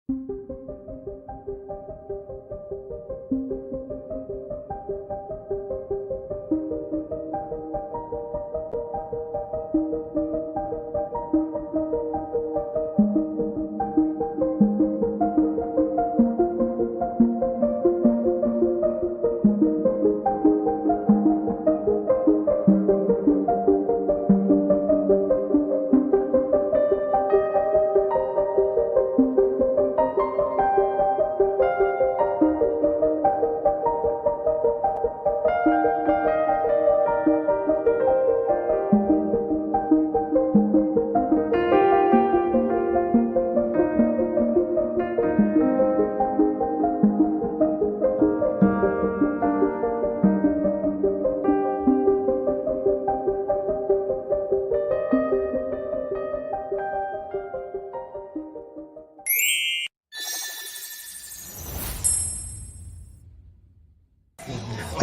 Are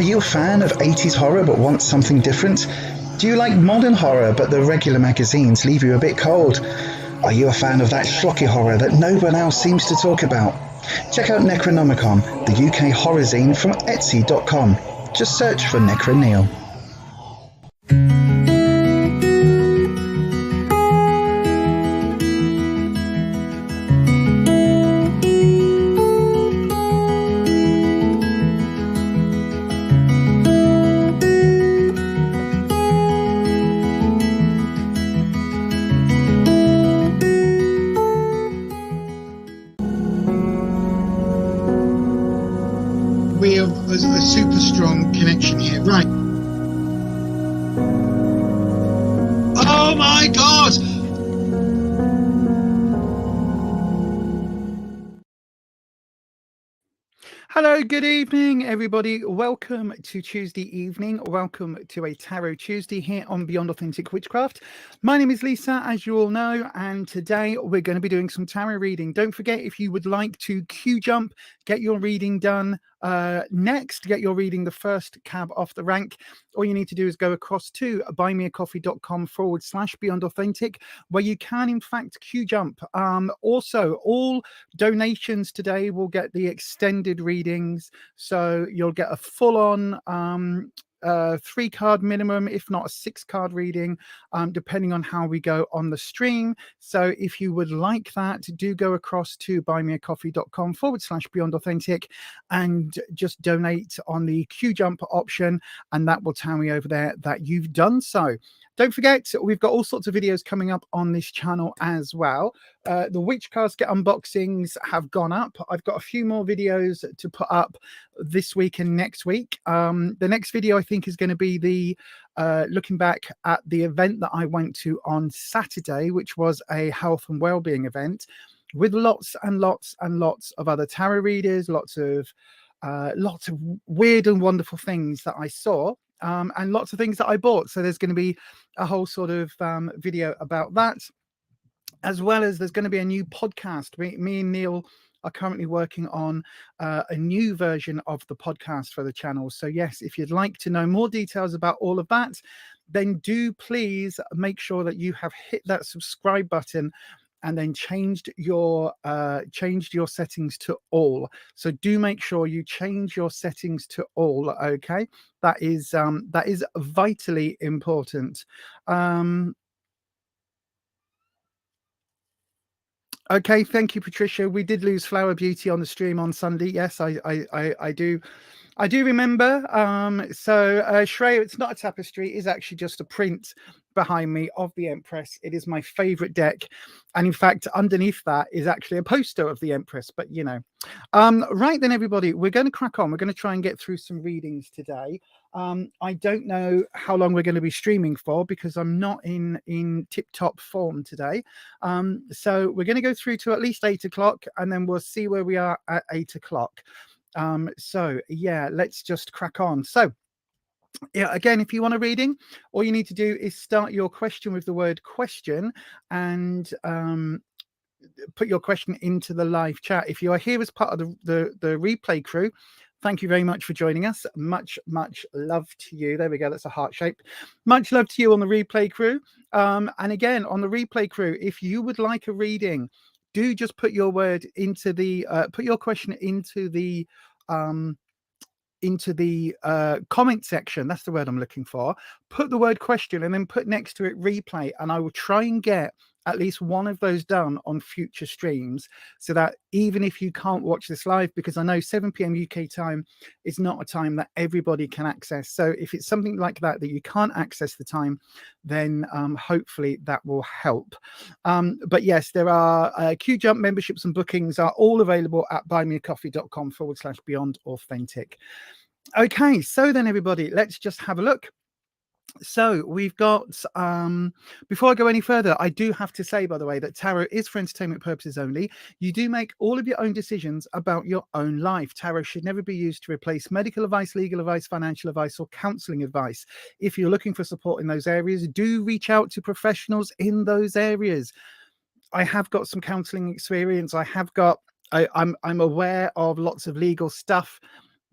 you a fan of 80s horror but want something different? Do you like modern horror but the regular magazines leave you a bit cold? Are you a fan of that schlocky horror that no one else seems to talk about? Check out Necronomicon, the UK horror zine from Etsy.com. Just search for Necro Neil. We have a super strong connection here. Right. Oh my God! Hello, good evening, everybody. Welcome to Tuesday evening. Welcome to a Tarot Tuesday here on Beyond Authentic Witchcraft. My name is Lisa, as you all know, and today we're going to be doing some tarot reading. Don't forget, if you would like to queue jump, get your reading done next, get your reading the first cab off the rank, all you need to do is go across to buymeacoffee.com/Beyond Authentic, where you can, in fact, queue jump. Also, all donations today will get the extended readings, so you'll get a full-on 3-card minimum, if not a 6-card reading, depending on how we go on the stream. So if you would like that, do go across to buymeacoffee.com/Beyond Authentic and just donate on the queue jump option, and that will tell me over there that you've done so. Don't forget, we've got all sorts of videos coming up on this channel as well. The Witchcast Get unboxings have gone up. I've got a few more videos to put up this week and next week. The next video, I think, is going to be the looking back at the event that I went to on Saturday, which was a health and wellbeing event with lots and lots and lots of other tarot readers, lots of weird and wonderful things that I saw. And lots of things that I bought. So there's going to be a whole sort of video about that, as well as there's going to be a new podcast. Me and Neil are currently working on a new version of the podcast for the channel. So yes, if you'd like to know more details about all of that, then do please make sure that you have hit that subscribe button and then changed your settings to all. So do make sure you change your settings to all. Okay, that is vitally important. Okay, thank you, Patricia. We did lose Flower Beauty on the stream on Sunday. Yes, I do remember. So Shreya, it's not a tapestry, it is actually just a print behind me of the Empress. It is my favorite deck, and in fact underneath that is actually a poster of the Empress, but you know. Right then, everybody, we're going to crack on. We're going to try and get through some readings today. I don't know how long we're going to be streaming for because I'm not in tip-top form today. So we're going to go through to at least 8 o'clock, and then we'll see where we are at 8 o'clock. So yeah, let's just crack on. So yeah, again, if you want a reading, all you need to do is start your question with the word question and put your question into the live chat. If you are here as part of the replay crew, thank you very much for joining us. Much love to you. There we go. That's a heart shape. Much love to you on the replay crew. And again, on the replay crew, if you would like a reading, do just put your word into the put your question into the comment section. That's the word I'm looking for. Put the word question and then put next to it replay, and I will try and get at least one of those done on future streams, so that even if you can't watch this live, because I know 7 p.m. UK time is not a time that everybody can access. So if it's something like that you can't access the time, then hopefully that will help. But yes, there are Q Jump memberships and bookings are all available at buymeacoffee.com/beyond authentic. Okay, so then everybody, let's just have a look. So we've got, before I go any further, I do have to say, by the way, that tarot is for entertainment purposes only. You do make all of your own decisions about your own life. Tarot should never be used to replace medical advice, legal advice, financial advice, or counseling advice. If you're looking for support in those areas, do reach out to professionals in those areas. I have got some counseling experience. I'm aware of lots of legal stuff,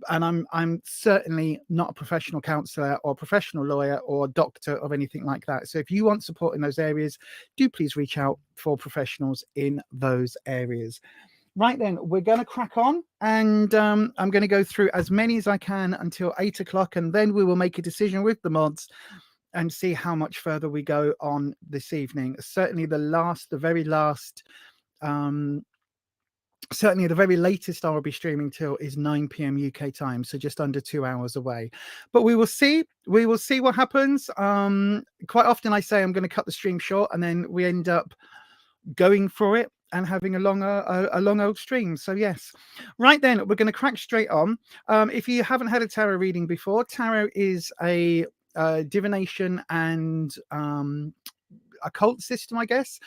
and I'm certainly not a professional counselor or professional lawyer or doctor of anything like that. So if you want support in those areas, do please reach out for professionals in those areas. Right then, we're going to crack on, and I'm going to go through as many as I can until 8 o'clock, and then we will make a decision with the mods and see how much further we go on this evening. Certainly the very latest I will be streaming till is 9 p.m. UK time, so just under 2 hours away. But we will see what happens. Quite often I say I'm going to cut the stream short, and then we end up going for it and having a long old stream. So yes, right then, we're going to crack straight on. If you haven't had a tarot reading before, tarot is a divination and occult system, I guess,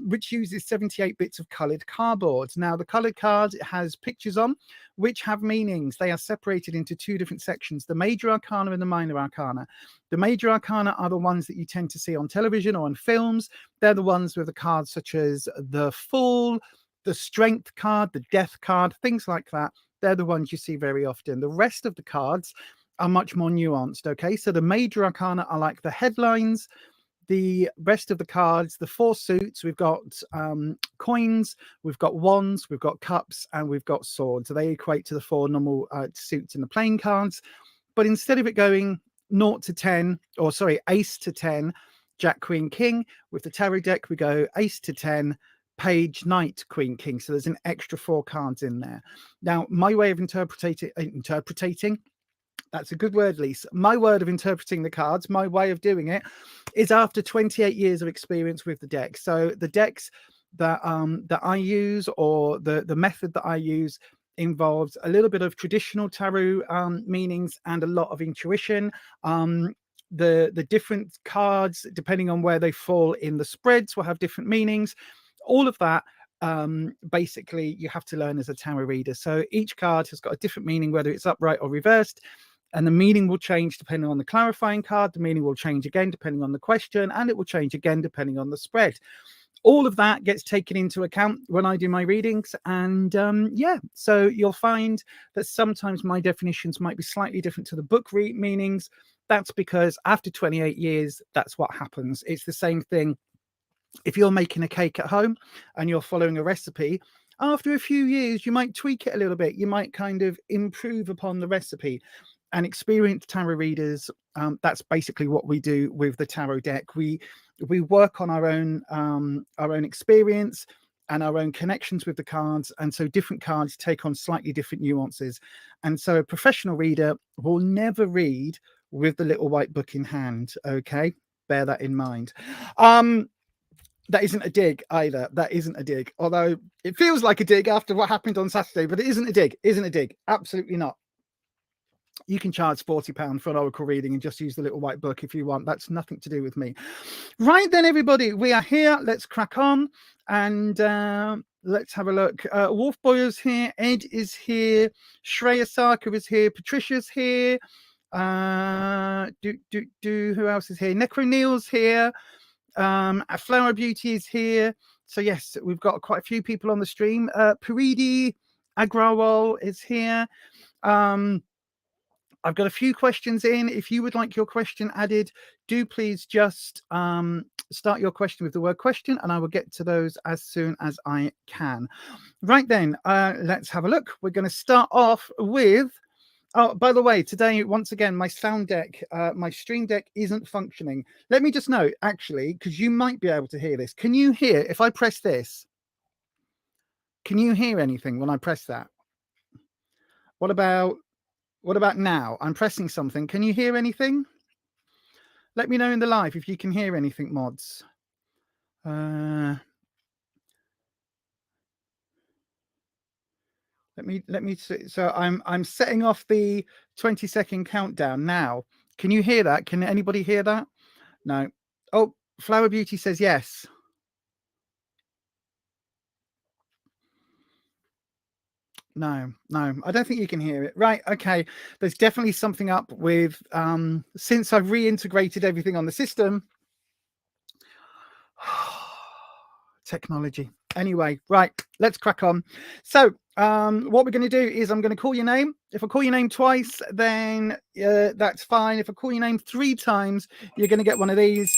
which uses 78 bits of coloured cardboard. Now, the coloured card has pictures on which have meanings. They are separated into two different sections, the major arcana and the minor arcana. The major arcana are the ones that you tend to see on television or on films. They're the ones with the cards such as the Fool, the Strength card, the Death card, things like that. They're the ones you see very often. The rest of the cards are much more nuanced, okay? So the major arcana are like the headlines. The rest of the cards, the four suits, we've got coins, we've got wands, we've got cups, and we've got swords. So they equate to the four normal suits in the playing cards. But instead of it going 0 to 10, or sorry, ace to 10, Jack, Queen, King, with the tarot deck, we go ace to 10, page, knight, queen, king. So there's an extra 4 cards in there. Now, my way of interpreting, that's a good word, Lisa. My word of interpreting the cards, my way of doing it, is after 28 years of experience with the deck. So the decks that I use, or the method that I use, involves a little bit of traditional tarot meanings and a lot of intuition. The different cards, depending on where they fall in the spreads, will have different meanings. All of that, basically, you have to learn as a tarot reader. So each card has got a different meaning, whether it's upright or reversed. And the meaning will change depending on the clarifying card. The meaning will change again depending on the question, and it will change again depending on the spread. All of that gets taken into account when I do my readings. And yeah, so you'll find that sometimes my definitions might be slightly different to the book meanings. That's because after 28 years, that's what happens. It's the same thing. If you're making a cake at home and you're following a recipe, after a few years, you might tweak it a little bit. You might kind of improve upon the recipe. And experienced tarot readers, that's basically what we do with the tarot deck. We work on our own experience and our own connections with the cards, and so different cards take on slightly different nuances. And so a professional reader will never read with the little white book in hand. Okay, bear that in mind. That isn't a dig either. That isn't a dig, although it feels like a dig after what happened on Saturday. But it isn't a dig. Isn't a dig. Absolutely not. You can charge £40 for an oracle reading and just use the little white book if you want. That's nothing to do with me. Right then, everybody, we are here. Let's crack on and let's have a look. Wolf Boy is here. Ed is here. Shreya Sarkar is here. Patricia's here. Who else is here? Necro Neil's here. Flower Beauty is here. So yes, we've got quite a few people on the stream. Paridi Agrawal is here. I've got a few questions in. If you would like your question added, do please just start your question with the word question, and I will get to those as soon as I can. Right then, let's have a look. We're going to start off with, oh, by the way, today, once again, my sound deck, my stream deck isn't functioning. Let me just know, actually, because you might be able to hear this. Can you hear, if I press this, can you hear anything when I press that? What about now? I'm pressing something. Can you hear anything? Let me know in the live if you can hear anything, mods. Let me see. So I'm setting off the 20-second countdown now. Can you hear that? Can anybody hear that? No. Oh, Flower Beauty says yes. No, I don't think you can hear it. Right, okay. There's definitely something up with since I've reintegrated everything on the system. Technology. Anyway, right, let's crack on. So what we're going to do is I'm going to call your name. If I call your name twice, then that's fine. If I call your name 3 times, you're going to get one of these.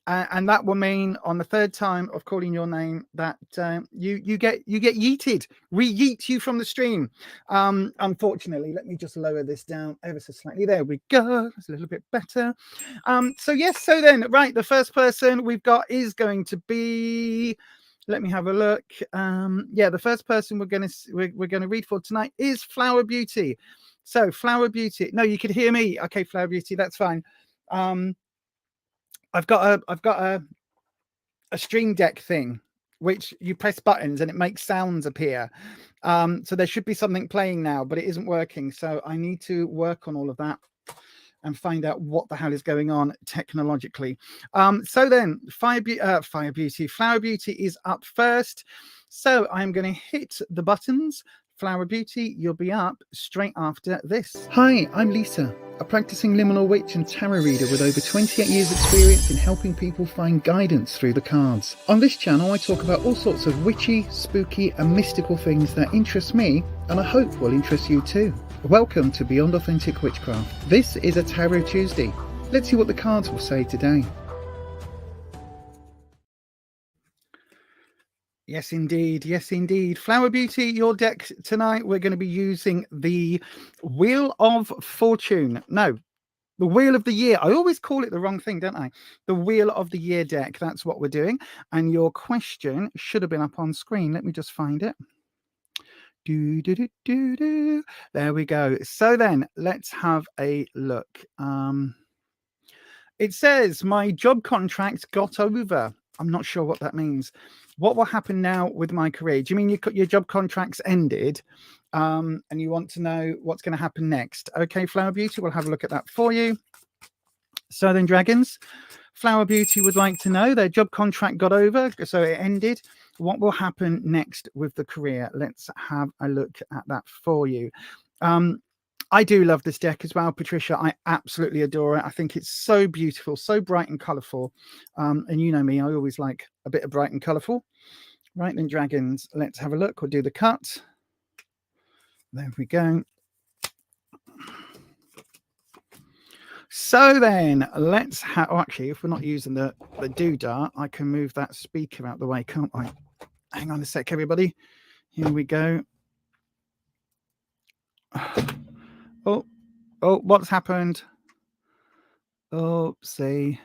And that will mean on the 3rd time of calling your name that you get yeeted. We yeet you from the stream. Unfortunately, let me just lower this down ever so slightly. There we go. It's a little bit better. So yes. So then, right, the first person we've got is going to be. Let me have a look. Yeah, the first person we're going to read for tonight is Flower Beauty. So Flower Beauty. No, you could hear me. Okay, Flower Beauty. That's fine. I've got a stream deck thing which you press buttons and it makes sounds appear. So there should be something playing now, but it isn't working. So I need to work on all of that and find out what the hell is going on technologically. So then Flower Beauty is up first. So I'm going to hit the buttons. Flower Beauty, you'll be up straight after this. Hi, I'm Lisa, a practicing liminal witch and tarot reader with over 28 years experience in helping people find guidance through the cards. On this channel I talk about all sorts of witchy, spooky and mystical things that interest me and I hope will interest you too. Welcome to Beyond Authentic Witchcraft. This is a Tarot Tuesday. Let's see what the cards will say today. Yes, indeed. Yes, indeed. Flower Beauty, your deck tonight, we're going to be using the Wheel of Fortune. No, the Wheel of the Year. I always call it the wrong thing, don't I? The Wheel of the Year deck. That's what we're doing. And your question should have been up on screen. Let me just find it. There we go. So then let's have a look. It says my job contract got over. I'm not sure what that means. What will happen now with my career? Do you mean your job contract's ended and you want to know what's going to happen next? Okay, Flower Beauty, we'll have a look at that for you. Southern Dragons, Flower Beauty would like to know their job contract got over, so it ended. What will happen next with the career? Let's have a look at that for you. I do love this deck as well, Patricia. I absolutely adore it. I think it's so beautiful, so bright and colourful. And you know me, I always like a bit of bright and colourful. Right then, Dragons, let's have a look. We'll do the cut. There we go. So then, let's have... Oh, actually, if we're not using the doodah, I can move that speaker out the way, can't I? Hang on a sec, everybody. Here we go. Oh, what's happened? Oh, see.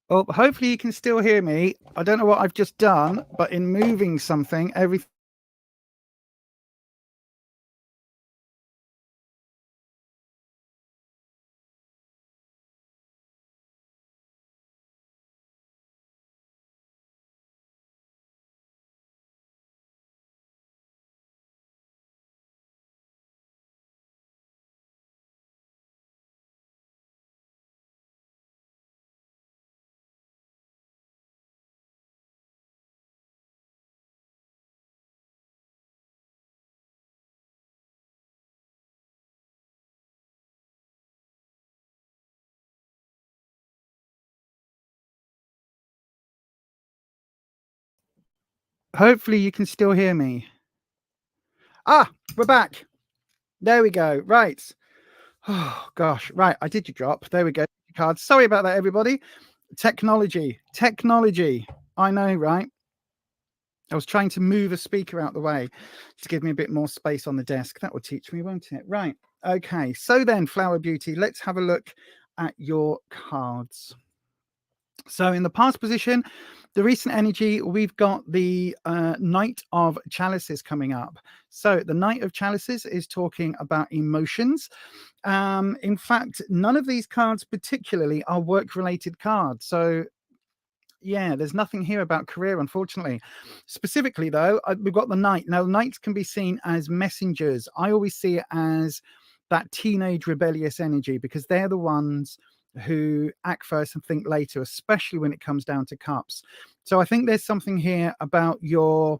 Oh, hopefully you can still hear me. I don't know what I've just done, but in moving something, everything Hopefully you can still hear me. Ah, we're back. There we go. Right. Oh gosh. Right. I did your drop. There we go. Cards. Sorry about that, everybody. Technology. I know, right? I was trying to move a speaker out the way to give me a bit more space on the desk. That would teach me, won't it? Right. Okay. So then, Flower Beauty, let's have a look at your cards. So in the past position, the recent energy, we've got the Knight of Chalices coming up. So the Knight of Chalices is talking about emotions. In fact, none of these cards particularly are work-related cards. So yeah, there's nothing here about career, unfortunately. Specifically, though, we've got the Knight. Now, Knights can be seen as messengers. I always see it as that teenage rebellious energy, because they're the ones who act first and think later, especially when it comes down to cups. So I think there's something here about your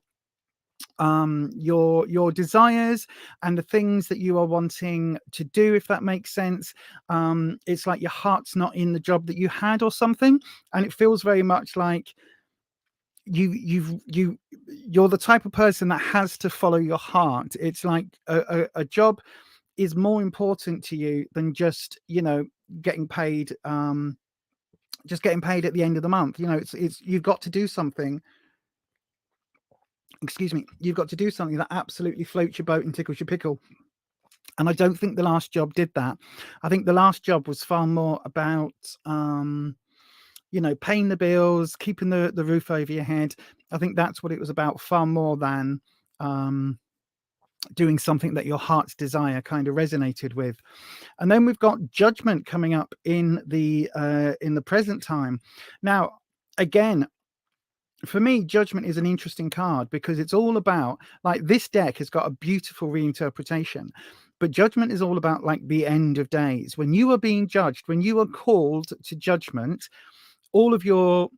desires and the things that you are wanting to do, if that makes sense. It's like your heart's not in the job that you had or something, and it feels very much like you're the type of person that has to follow your heart. It's like a job is more important to you than just, you know, getting paid, just getting paid at the end of the month. You know, it's you've got to do something. Excuse me, you've got to do something that absolutely floats your boat and tickles your pickle. And I don't think the last job did that. I think the last job was far more about, you know, paying the bills, keeping the roof over your head. I think that's what it was about, far more than doing something that your heart's desire kind of resonated with. And then we've got Judgment coming up in the present time. Now, again, for me, Judgment is an interesting card because it's all about, like, this deck has got a beautiful reinterpretation, but Judgment is all about like the end of days. When you are being judged, when you are called to judgment, all of your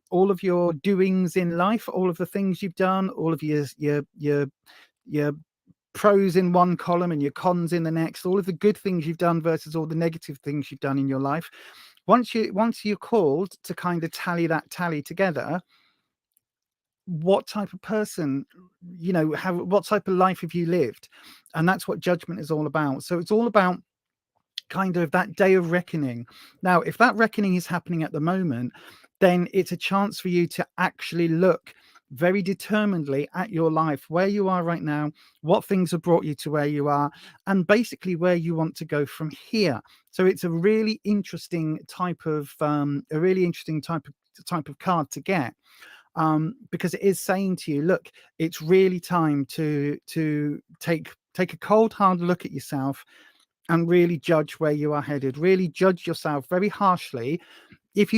doings in life, all of the things you've done, all of your pros in one column and your cons in the next, all of the good things you've done versus all the negative things you've done in your life. Once you're called to kind of tally together, what type of person, you know, what type of life have you lived? And that's what Judgment is all about. So it's all about kind of that day of reckoning. Now, if that reckoning is happening at the moment, then it's a chance for you to actually look very determinedly at your life, where you are right now, what things have brought you to where you are, and basically where you want to go from here. So it's a really interesting type of type of card to get, because it is saying to you, look, it's really time to take a cold, hard look at yourself and really judge where you are headed. Really judge yourself very harshly. If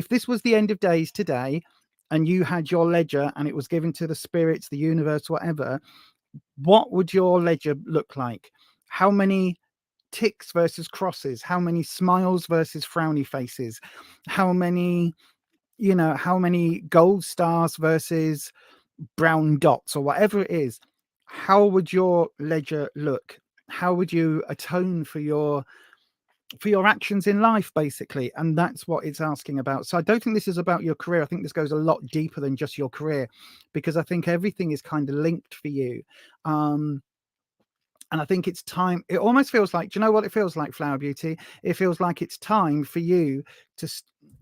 this was the end of days today and you had your ledger and it was given to the spirits, the universe, whatever, what would your ledger look like? How many ticks versus crosses? How many smiles versus frowny faces? How many gold stars versus brown dots, or whatever it is? How would your ledger look? How would you atone for your actions in life, basically? And that's what it's asking about. So I don't think this is about your career. I think this goes a lot deeper than just your career, because I think everything is kind of linked for you. And I think it's time. It almost feels like, do you know what it feels like, Flower Beauty? It feels like it's time for you to,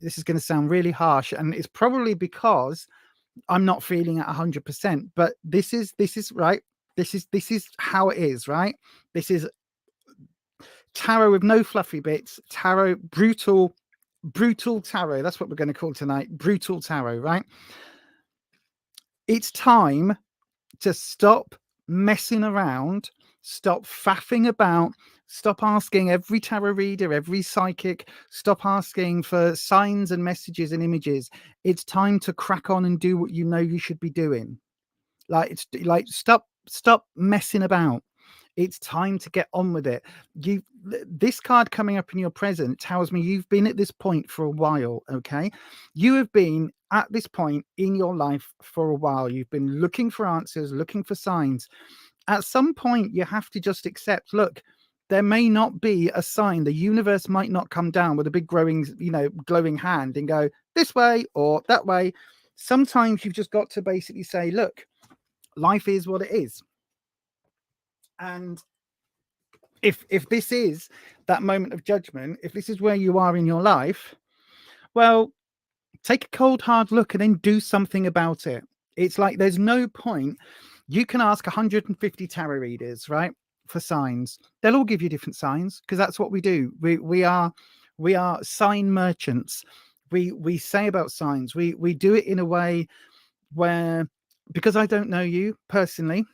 this is going to sound really harsh, and it's probably because I'm not feeling at 100%, but this is right. This is how it is, right? This is tarot with no fluffy bits. Tarot, brutal tarot. That's what we're going to call tonight. Brutal tarot, right? It's time to stop messing around, stop faffing about, stop asking every tarot reader, every psychic, stop asking for signs and messages and images. It's time to crack on and do what you know you should be doing. Like, it's like, stop messing about. It's time to get on with it. This card coming up in your present tells me you've been at this point for a while. Okay, you have been at this point in your life for a while. You've been looking for answers, looking for signs. At some point, you have to just accept, look, there may not be a sign. The universe might not come down with a big glowing hand and go this way or that way. Sometimes you've just got to basically say, look, life is what it is. And if this is that moment of judgment, if this is where you are in your life, well, take a cold hard look and then do something about it. It's like there's no point. You can ask 150 tarot readers, right, for signs. They'll all give you different signs, because that's what we do. We are sign merchants. We say about signs. We do it in a way where, because I don't know you personally,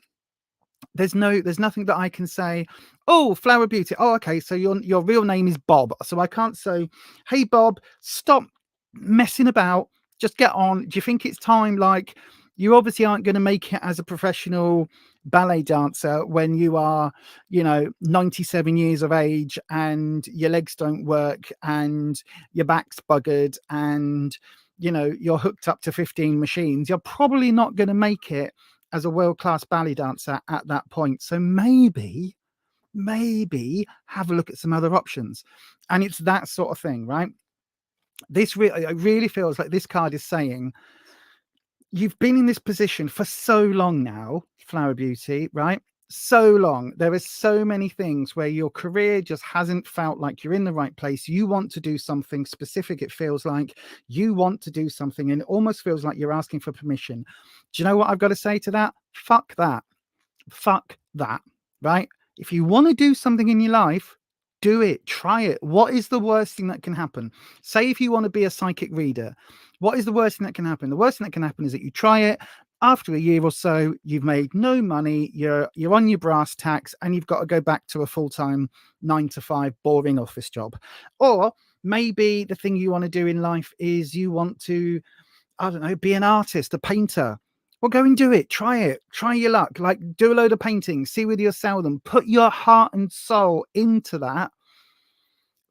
there's nothing that I can say, oh, Flower Beauty, oh, okay, so your real name is Bob, so I can't say, hey Bob, stop messing about, just get on. Do you think it's time? Like, you obviously aren't going to make it as a professional ballet dancer when you are, 97 years of age and your legs don't work and your back's buggered and you're hooked up to 15 machines. You're probably not going to make it as a world-class ballet dancer at that point. So maybe have a look at some other options. And it's that sort of thing, right? This really feels like this card is saying, you've been in this position for so long now, Flower Beauty, right? So long. There are so many things where your career just hasn't felt like you're in the right place. You want to do something specific. It feels like you want to do something, and it almost feels like you're asking for permission. Do you know what I've got to say to that? Fuck that. Fuck that, right? If you want to do something in your life, do it. Try it. What is the worst thing that can happen? Say if you want to be a psychic reader, what is the worst thing that can happen? The worst thing that can happen is that you try it. After a year or so, you've made no money, you're on your brass tacks, and you've got to go back to a full-time 9-to-5 boring office job. Or maybe the thing you want to do in life is you want to, I don't know, be an artist, a painter. Well, go and do it. Try your luck. Like, do a load of paintings, see whether you'll sell them. Put your heart and soul into that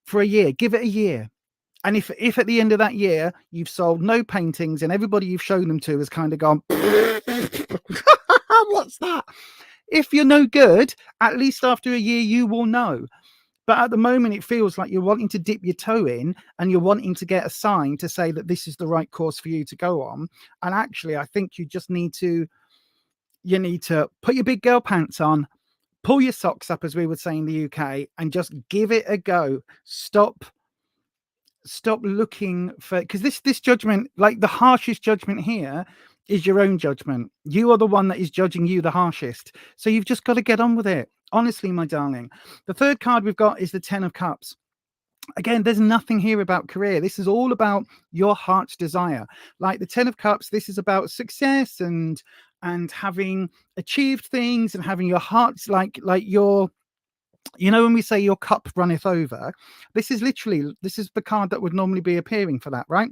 for a year. Give it a year. And if at the end of that year you've sold no paintings and everybody you've shown them to has kind of gone, what's that? If you're no good, at least after a year you will know. But at the moment, it feels like you're wanting to dip your toe in and you're wanting to get a sign to say that this is the right course for you to go on. And actually, I think you just need to put your big girl pants on, pull your socks up, as we would say in the UK, and just give it a go. Stop looking for, because this judgment, like the harshest judgment here, is your own judgment. You are the one that is judging you the harshest. So you've just got to get on with it. Honestly, my darling. The third card we've got is the 10 of Cups. Again, there's nothing here about career. This is all about your heart's desire. Like the 10 of Cups, this is about success and having achieved things and having your heart's like your, when we say your cup runneth over, this is the card that would normally be appearing for that, right?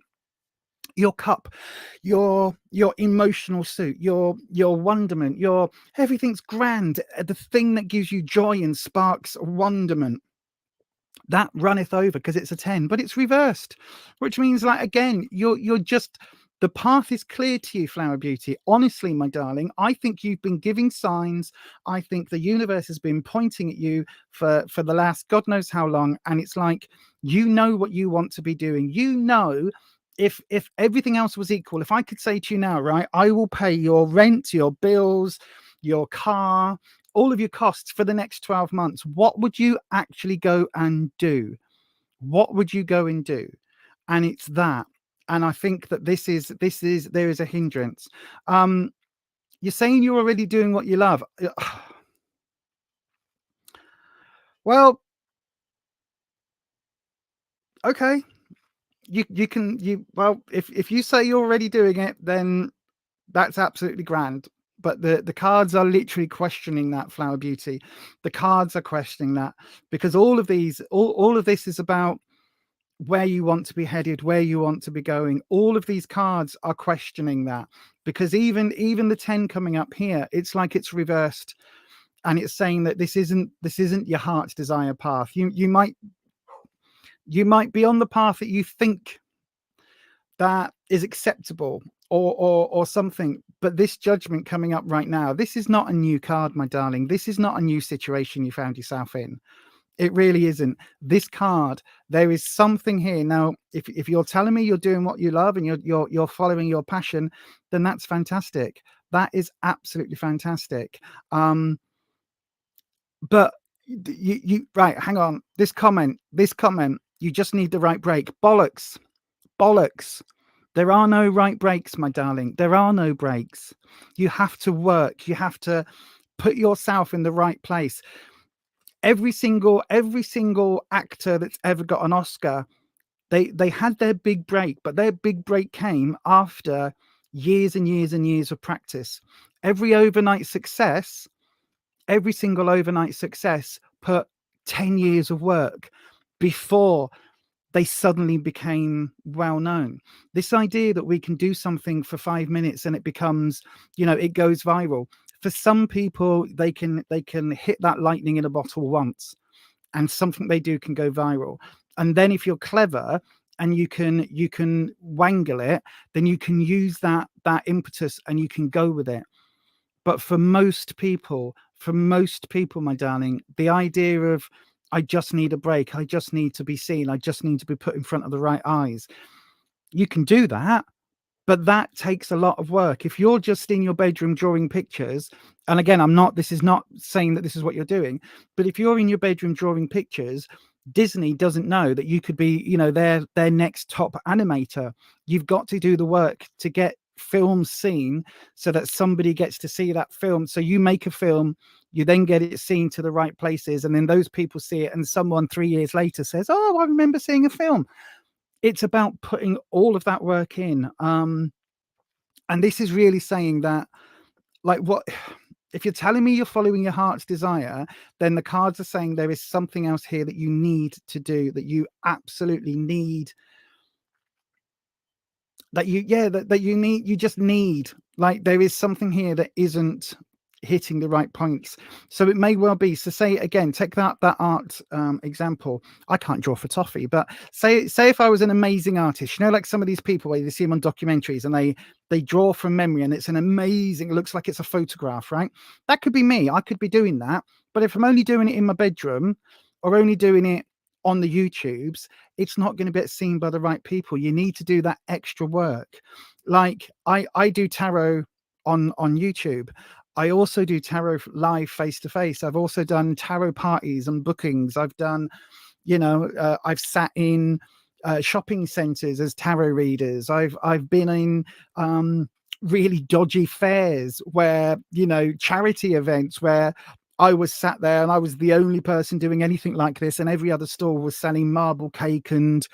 Your cup, your emotional suit, your wonderment, your everything's grand, the thing that gives you joy and sparks wonderment, that runneth over, because it's a 10, but it's reversed, which means, like, again, you're just, the path is clear to you, Flower Beauty. Honestly, my darling, I think you've been giving signs. I think the universe has been pointing at you for the last God knows how long, and it's like, you know what you want to be doing. If everything else was equal, if I could say to you now, right, I will pay your rent, your bills, your car, all of your costs for the next 12 months, what would you actually go and do? What would you go and do? And it's that. And I think that there is a hindrance. You're saying you're already doing what you love. Well, okay. If you say you're already doing it, then that's absolutely grand. But the cards are literally questioning that, Flower Beauty. The cards are questioning that, because all of this is about where you want to be headed, where you want to be going. All of these cards are questioning that, because even the 10 coming up here, it's like it's reversed, and it's saying that this isn't your heart's desire path. You might be on the path that you think that is acceptable or something, but this judgment coming up right now, this is not a new card, my darling. This is not a new situation you found yourself in. It really isn't. This card, there is something here. Now, if you're telling me you're doing what you love and you're following your passion, then that's fantastic. That is absolutely fantastic. But you right, hang on. This comment, you just need the right break. Bollocks. There are no right breaks, my darling. There are no breaks. You have to work. You have to put yourself in the right place. Every single actor that's ever got an Oscar, they had their big break, but their big break came after years and years and years of practice. Every single overnight success put 10 years of work before they suddenly became well known. This idea that we can do something for 5 minutes and it becomes, it goes viral. For some people, they can hit that lightning in a bottle once, and something they do can go viral. And then if you're clever and you can wangle it, then you can use that impetus and you can go with it. But for most people, my darling, the idea of, I just need a break, I just need to be seen, I just need to be put in front of the right eyes, you can do that, but that takes a lot of work. If you're just in your bedroom drawing pictures, and again, this is not saying that this is what you're doing, but if you're in your bedroom drawing pictures, Disney doesn't know that you could be, their next top animator. You've got to do the work to get film seen so that somebody gets to see that film. So you make a film, you then get it seen to the right places, and then those people see it, and someone 3 years later says, oh, I remember seeing a film. It's about putting all of that work in. And this is really saying that, like, what if you're telling me you're following your heart's desire, then the cards are saying there is something else here that you need to do, that you absolutely need, you just need, like, there is something here that isn't hitting the right points. So it may well be, so say again, take that art example. I can't draw for toffee, but say if I was an amazing artist, like some of these people where you see them on documentaries and they draw from memory and it's an amazing, it looks like it's a photograph, right? That could be me. I could be doing that. But if I'm only doing it in my bedroom or only doing it on the YouTubes, it's not going to get seen by the right people. You need to do that extra work. Like I do tarot on YouTube. I also do tarot live face to face. I've also done tarot parties and bookings. I've done, I've sat in shopping centers as tarot readers. I've been in really dodgy fairs where, charity events where I was sat there and I was the only person doing anything like this, and every other stall was selling marble cake and,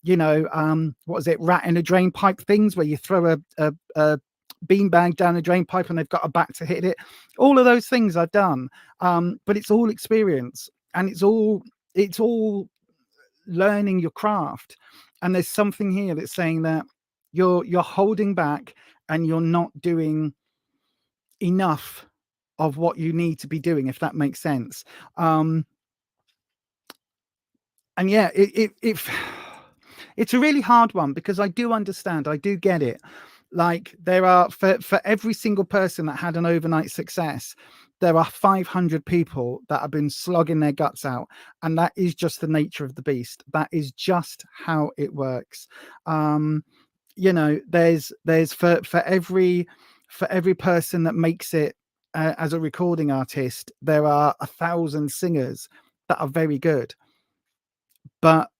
what is it, rat in a drain pipe things where you throw a beanbag down a drain pipe and they've got a bat to hit it. All of those things I've done, but it's all experience, and it's all learning your craft. And there's something here that's saying that you're holding back and you're not doing enough of what you need to be doing, if that makes sense. And yeah, it's a really hard one, because I do understand, I do get it. Like, there are, for every single person that had an overnight success, there are 500 people that have been slogging their guts out, and that is just the nature of the beast. That is just how it works. There's for every person that makes it as a recording artist, there are 1,000 singers that are very good, but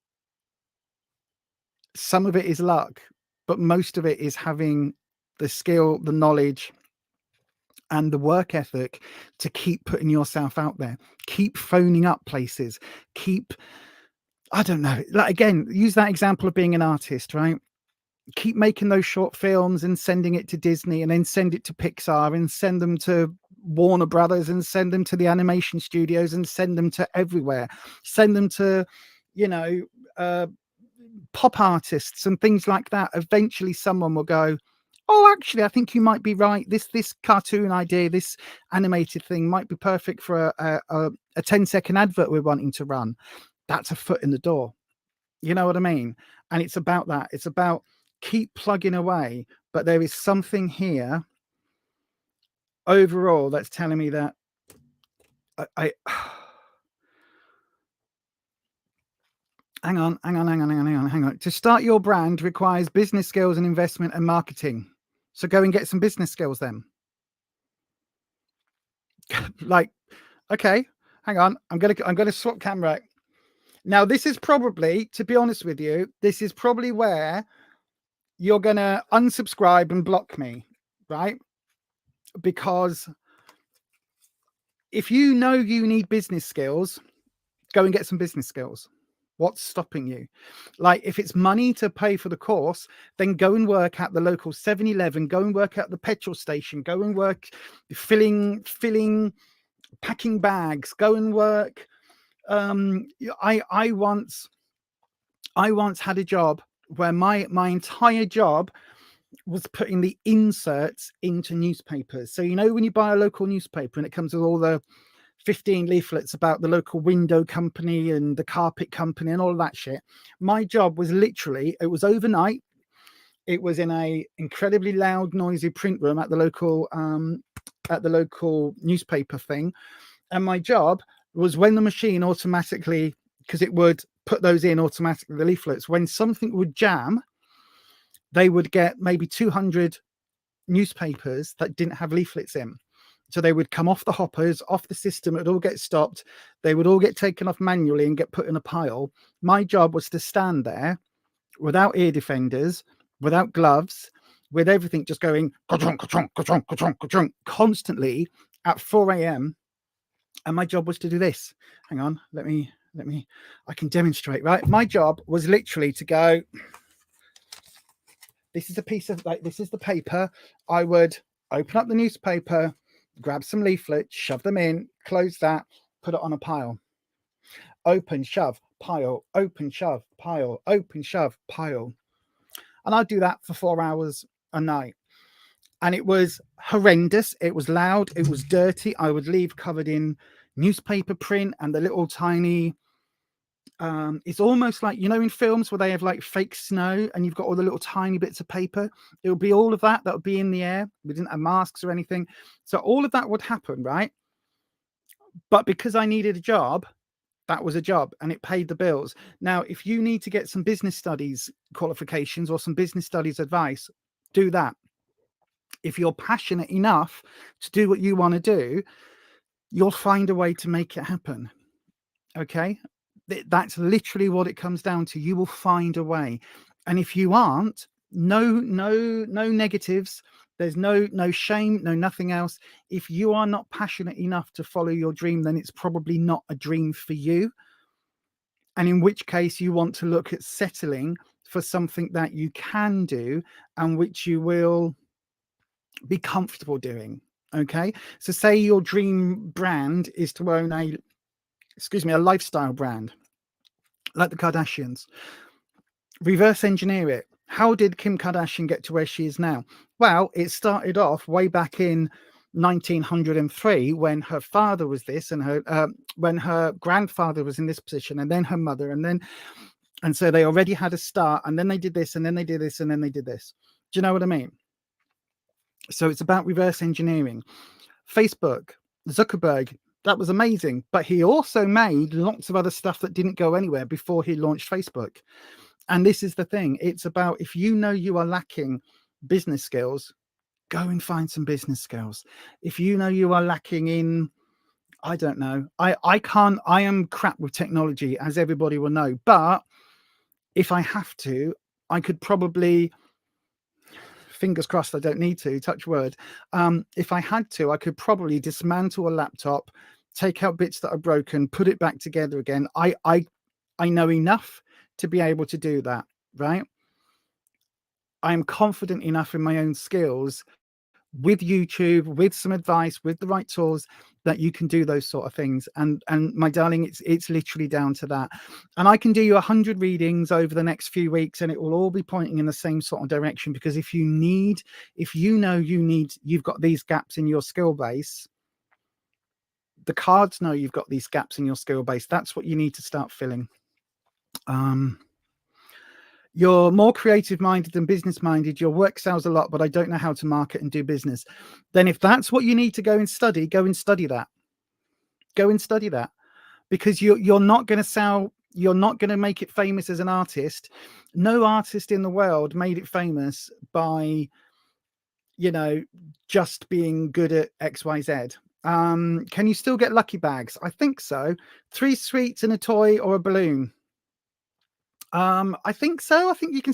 some of it is luck, but most of it is having the skill, the knowledge, and the work ethic to keep putting yourself out there, keep phoning up places, I don't know, like, again, use that example of being an artist, right? Keep making those short films and sending it to Disney, and then send it to Pixar, and send them to Warner Brothers, and send them to the animation studios, and send them to everywhere. Send them to, pop artists and things like that. Eventually someone will go, oh, actually, I think you might be right. This cartoon idea, this animated thing might be perfect for a 10-second advert we're wanting to run. That's a foot in the door. You know what I mean? And it's about that. It's about keep plugging away. But there is something here overall that's telling me that I hang on. To start your brand requires business skills and investment and marketing. So go and get some business skills then. Like, okay, hang on, I'm gonna swap camera. Now, this is probably, to be honest with you, this is probably where you're gonna unsubscribe and block me, right? Because if you know you need business skills, go and get some business skills. What's stopping you? Like, if it's money to pay for the course, then go and work at the local 7-Eleven, go and work at the petrol station, go and work filling, packing bags, go and work. I once had a job where my entire job was putting the inserts into newspapers. So, you know, when you buy a local newspaper and it comes with all the 15 leaflets about the local window company and the carpet company and all of that shit. My job was literally, it was overnight. It was in a incredibly loud, noisy print room at the local newspaper thing. And my job was, when the machine automatically, because it would put those in automatically, the leaflets, when something would jam, they would get maybe 200 newspapers that didn't have leaflets in. So they would come off the hoppers, off the system, it would all get stopped. They would all get taken off manually and get put in a pile. My job was to stand there without ear defenders, without gloves, with everything just going ka-chonk, ka-chonk, ka-chonk, ka-chonk, ka-chonk, constantly at 4 a.m. And my job was to do this. Hang on, let me, I can demonstrate, right? My job was literally to go, this is a piece of, like, this is the paper. I would open up the newspaper, grab some leaflets, shove them in, close that, put it on a pile. Open, shove, pile, open, shove, pile, open, shove, pile. And I'd do that for 4 hours a night. And it was horrendous. It was loud. It was dirty. I would leave covered in newspaper print and the little tiny, it's almost like, you know, in films where they have like fake snow and you've got all the little tiny bits of paper, it would be all of that would be in the air. We didn't have masks or anything. So all of that would happen, right? But because I needed a job, that was a job and it paid the bills. Now, if you need to get some business studies qualifications or some business studies advice, do that. If you're passionate enough to do what you want to do, you'll find a way to make it happen. Okay? That's literally what it comes down to. You will find a way. And if you aren't, no negatives. There's no shame, no nothing else. If you are not passionate enough to follow your dream, then it's probably not a dream for you. And in which case you want to look at settling for something that you can do and which you will be comfortable doing. Okay. So say your dream brand is to own a lifestyle brand like the Kardashians. Reverse engineer it. How did Kim Kardashian get to where she is now? Well, it started off way back in 1903 when her father was this, and when her grandfather was in this position, and then her mother, and so they already had a start, and then they did this, and then they did this, and then they did this. Do you know what I mean? So it's about reverse engineering. Facebook, Zuckerberg, that was amazing, but he also made lots of other stuff that didn't go anywhere before he launched Facebook. And this is the thing. It's about, if you know you are lacking business skills, go and find some business skills. If you know you are lacking in, I don't know, I am crap with technology, as everybody will know. But if I have to, I could probably, fingers crossed I don't need to, touch wood. If I had to, I could probably dismantle a laptop, take out bits that are broken, put it back together again. I know enough to be able to do that, right? I am confident enough in my own skills with YouTube, with some advice, with the right tools, that you can do those sort of things. And my darling, it's literally down to that. And I can do you 100 readings over the next few weeks and it will all be pointing in the same sort of direction, because if you know you've got these gaps in your skill base, the cards know you've got these gaps in your skill base. That's what you need to start filling. You're more creative minded than business minded. Your work sells a lot, but I don't know how to market and do business. Then if that's what you need to go and study that. Go and study that, because you're not going to sell. You're not going to make it famous as an artist. No artist in the world made it famous by, just being good at XYZ. Can you still get lucky bags? I think so. 3 sweets and a toy or a balloon. I think so. I think you can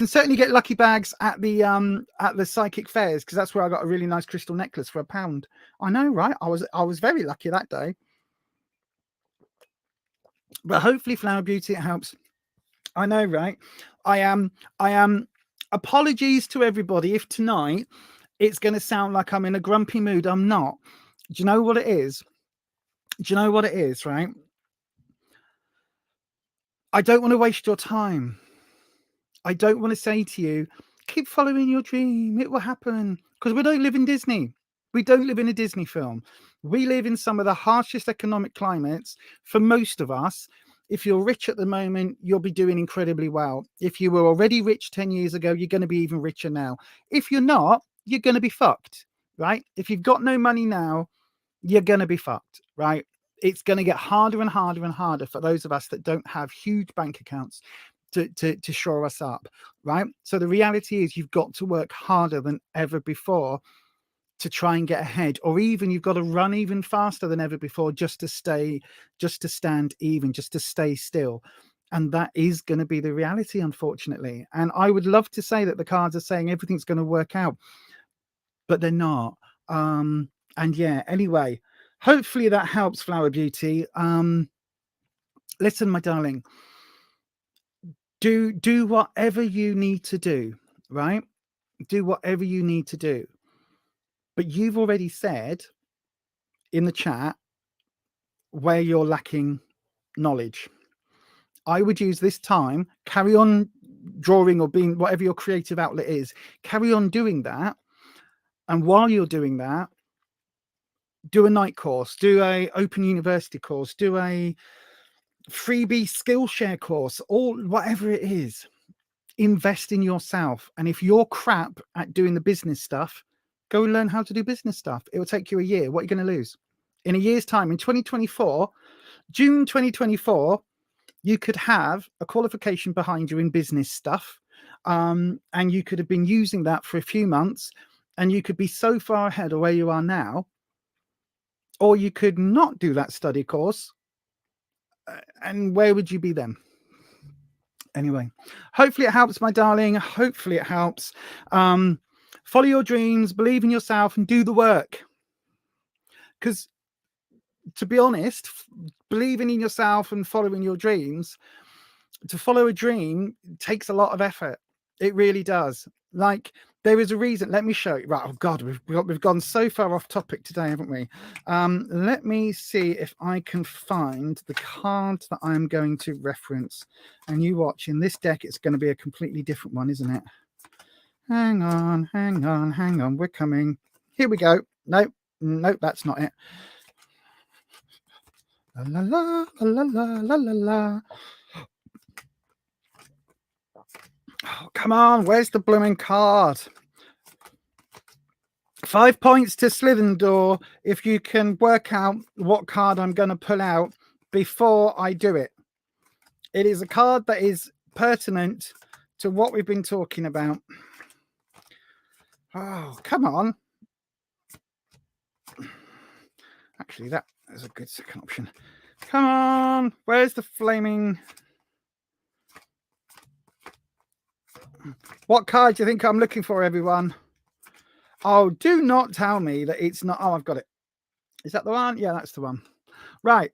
certainly get lucky bags at the psychic fairs, because that's where I got a really nice crystal necklace for £1. I know, right? I was very lucky that day. But hopefully, Flower Beauty, it helps. I know, right? I am. Apologies to everybody if tonight it's going to sound like I'm in a grumpy mood. I'm not. Do you know what it is? Right? I don't want to waste your time. I don't want to say to you, keep following your dream. It will happen. Because we don't live in Disney. We don't live in a Disney film. We live in some of the harshest economic climates for most of us. If you're rich at the moment, you'll be doing incredibly well. If you were already rich 10 years ago, you're going to be even richer now. If you're not, you're going to be fucked, right? If you've got no money now, you're going to be fucked, right? It's going to get harder and harder and harder for those of us that don't have huge bank accounts to shore us up, right? So the reality is you've got to work harder than ever before to try and get ahead, or even you've got to run even faster than ever before just to stand even, just to stay still. And that is going to be the reality, unfortunately. And I would love to say that the cards are saying everything's going to work out, but they're not. And yeah, anyway, hopefully that helps, Flower Beauty. Listen, my darling, do whatever you need to do, right? Do whatever you need to do. But you've already said in the chat where you're lacking knowledge. I would use this time, carry on drawing or being whatever your creative outlet is, carry on doing that. And while you're doing that, do a night course, do a open university course, do a freebie Skillshare course, or whatever it is. Invest in yourself. And if you're crap at doing the business stuff, go and learn how to do business stuff. It will take you a year. What are you going to lose? In a year's time, in 2024, June 2024, you could have a qualification behind you in business stuff. And you could have been using that for a few months, and you could be so far ahead of where you are now. Or you could not do that study course. And where would you be then? Anyway, hopefully it helps, my darling. Hopefully it helps. Follow your dreams, believe in yourself, and do the work. Because to be honest, believing in yourself and following your dreams, to follow a dream takes a lot of effort. It really does. Like, there is a reason. Let me show you. Right. Oh God, we've gone so far off topic today, haven't we? Let me see if I can find the card that I'm going to reference. And you watch, in this deck, it's going to be a completely different one, isn't it? Hang on. We're coming. Here we go. Nope, that's not it. La la la la la la la. Oh, come on, where's the blooming card? 5 points to Slithendor if you can work out what card I'm going to pull out before I do it. It is a card that is pertinent to what we've been talking about. Oh, come on. Actually, that is a good second option. Come on, where's the flaming... What card do you think I'm looking for, everyone? Oh, do not tell me that it's not... Oh, I've got it. Is that the one? Yeah, that's the one. Right.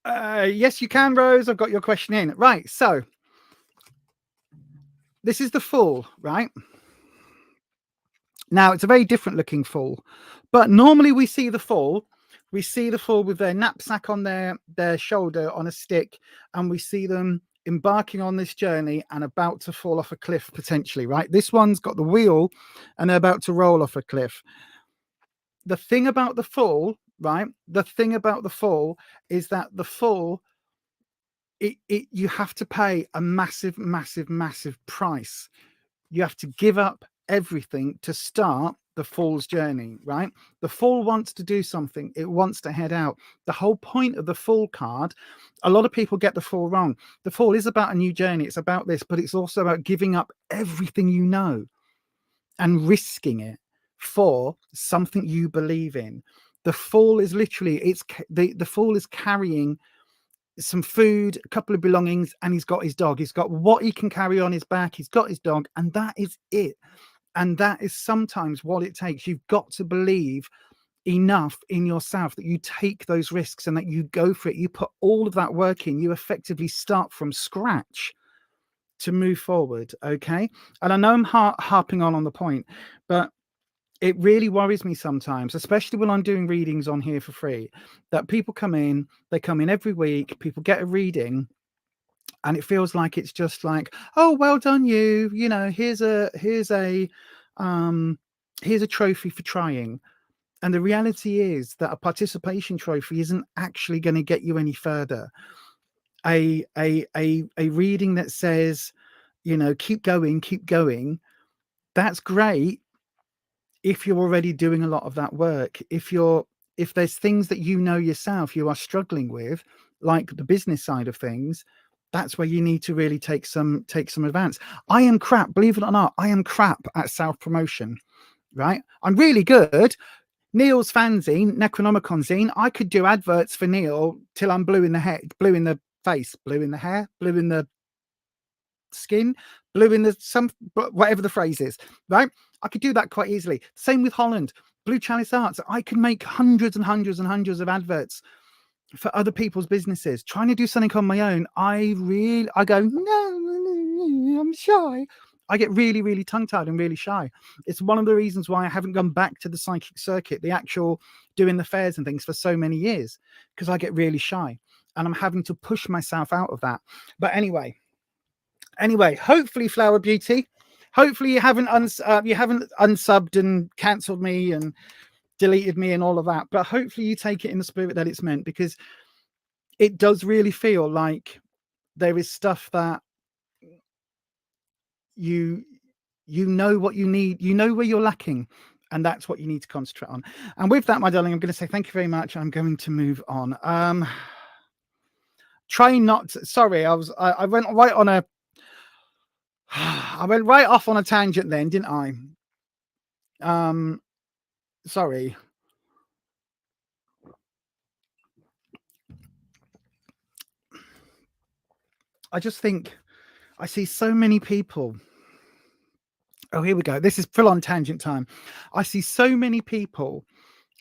Yes, you can, Rose. I've got your question in. Right, so this is the Fool, right? Now, it's a very different looking Fool. But normally we see the Fool. We see the Fool with their knapsack on their shoulder on a stick, and we see them embarking on this journey and about to fall off a cliff, potentially, right? This one's got the wheel and they're about to roll off a cliff. The thing about the Fool, right? The thing about the Fool is that the Fool, you have to pay a massive, massive, massive price. You have to give up everything to start the Fool's journey, right? The Fool wants to do something. It wants to head out. The whole point of the Fool card, a lot of people get the Fool wrong. The Fool is about a new journey. It's about this, but it's also about giving up everything you know and risking it for something you believe in. The Fool is literally, the Fool is carrying some food, a couple of belongings, and he's got his dog. He's got what he can carry on his back. He's got his dog, and that is it. And that is sometimes what it takes. You've got to believe enough in yourself that you take those risks and that you go for it. You put all of that work in. You effectively start from scratch to move forward. Okay. And I know I'm harping on the point, but it really worries me sometimes, especially when I'm doing readings on here for free, that people come in, they come in every week, people get a reading, and it feels like it's just like, oh, well done, you know, here's a trophy for trying. And the reality is that a participation trophy isn't actually going to get you any further. A reading that says, you know, keep going, that's great if you're already doing a lot of that work. If there's things that you know yourself you are struggling with, like the business side of things, that's where you need to really take some advance. I am crap, believe it or not. I am crap at self-promotion, right? I'm really good. Neil's fanzine, Necronomicon zine, I could do adverts for Neil till I'm blue in the head, blue in the face, blue in the hair, blue in the skin, blue in the whatever the phrase is, right? I could do that quite easily. Same with Holland, Blue Chalice Arts. I can make hundreds and hundreds and hundreds of adverts for other people's businesses. Trying to do something on my own, I go, no, I'm shy. I get really, really tongue-tied and really shy. It's one of the reasons why I haven't gone back to the psychic circuit, the actual doing the fairs and things for so many years, because I get really shy and I'm having to push myself out of that. But anyway, hopefully, Flower Beauty, hopefully you haven't unsubbed and cancelled me and deleted me and all of that, but hopefully you take it in the spirit that it's meant, because it does really feel like there is stuff that you know what you need, you know where you're lacking, and that's what you need to concentrate on. And with that, my darling, I'm going to say thank you very much. I'm going to move on. Try not to, sorry, I went right on a I went right off on a tangent then, didn't I? Sorry. I just think I see so many people. Oh, here we go. This is full on tangent time. I see so many people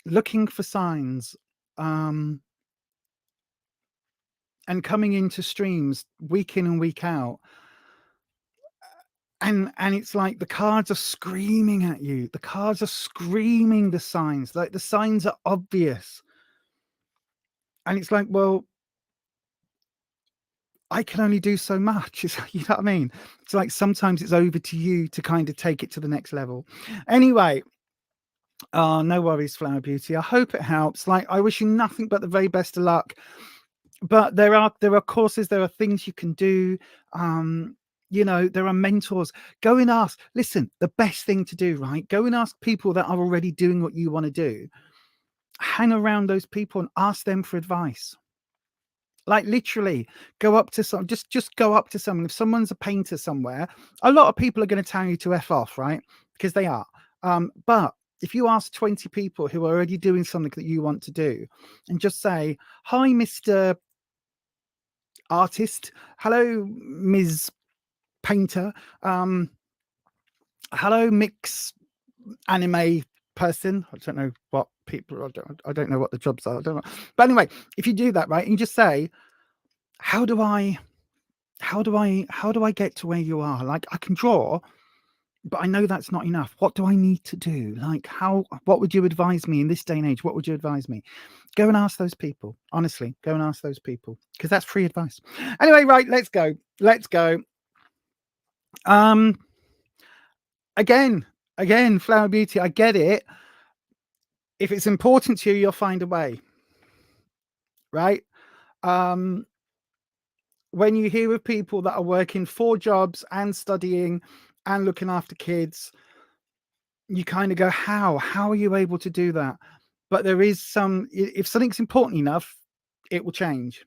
looking for signs and coming into streams week in and week out. And it's like the cards are screaming at you. The cards are screaming the signs. Like the signs are obvious. And it's like, well, I can only do so much. You know what I mean? It's like sometimes it's over to you to kind of take it to the next level. Anyway, no worries, Flower Beauty. I hope it helps. Like, I wish you nothing but the very best of luck. But there are courses, there are things you can do. You know, there are mentors. Go and ask. Listen, the best thing to do, right? Go and ask people that are already doing what you want to do. Hang around those people and ask them for advice. Like literally go up to some, just go up to someone. If someone's a painter somewhere, a lot of people are going to tell you to F off, right? Because they are. But if you ask 20 people who are already doing something that you want to do and just say, hi, Mr. Artist. Hello, Ms. Painter. Hello, mix anime person. I don't know what people are. I don't know what the jobs are. I don't know. But anyway, if you do that, right, and you just say, how do I get to where you are? Like, I can draw, but I know that's not enough. What do I need to do? Like, what would you advise me in this day and age? What would you advise me? Go and ask those people. Honestly, go and ask those people, because that's free advice. Anyway, right, let's go. Again, Flower Beauty, I get it. If it's important to you, you'll find a way, right? When you hear of people that are working 4 jobs and studying and looking after kids, you kind of go, how are you able to do that? But there is some, if something's important enough, it will change,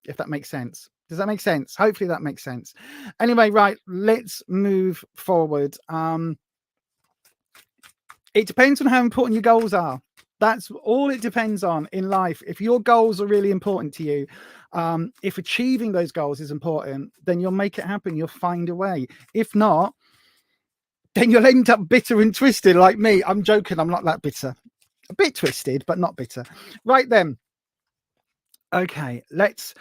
if that makes sense. Does that make sense? Hopefully that makes sense. Anyway, right, let's move forward. It depends on how important your goals are. That's all it depends on in life. If your goals are really important to you, if achieving those goals is important, then you'll make it happen. You'll find a way. If not, then you'll end up bitter and twisted like me. I'm joking. I'm not that bitter. A bit twisted, but not bitter. Right then. Okay, let's.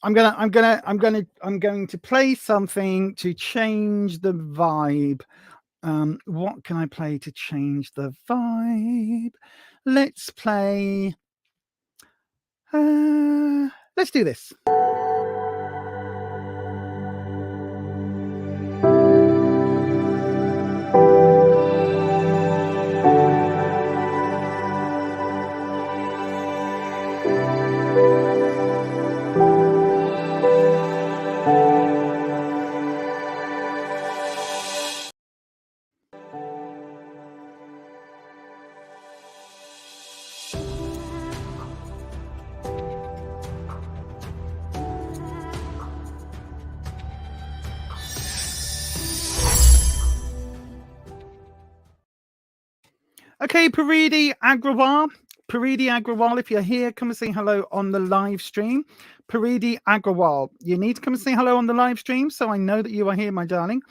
I'm going to play something to change the vibe. What can I play to change the vibe? Let's play. Let's do this. Okay, Paridi Agrawal. Paridi Agrawal, if you're here, come and say hello on the live stream. Paridi Agrawal, you need to come and say hello on the live stream so I know that you are here, my darling.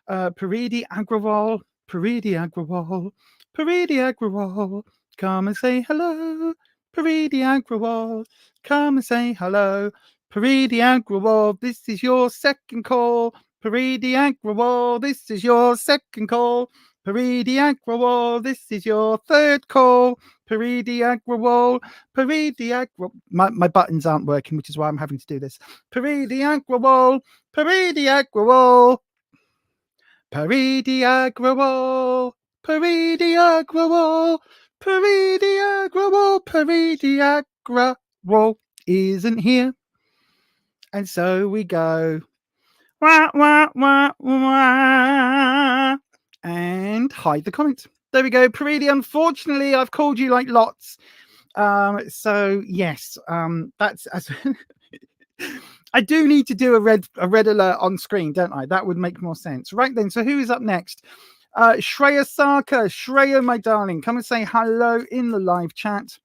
Paridi Agrawal, Paridi Agrawal, Paridi Agrawal, come and say hello. Paridi Agrawal, come and say hello. Paridi Agrawal, this is your second call. Paridi Agrawal, this is your second call. Paridi Agrawal, this is your third call. Paridi Agrawal, Paridi Agrawal. My buttons aren't working, which is why I'm having to do this. Paridi Agrawal, Paridi Agrawal. Paridi Agrawal, Paridi Agrawal, Paridi Agrawal, Paridi Agrawal isn't here. And so we go. Wah, wah, wah, wah. And hide the comments. There we go. Paridi, unfortunately, I've called you like lots. So yes, that's as I do need to do a red alert on screen, don't I? That would make more sense. Right then. So who is up next? Shreya Sarkar. Shreya, my darling, come and say hello in the live chat.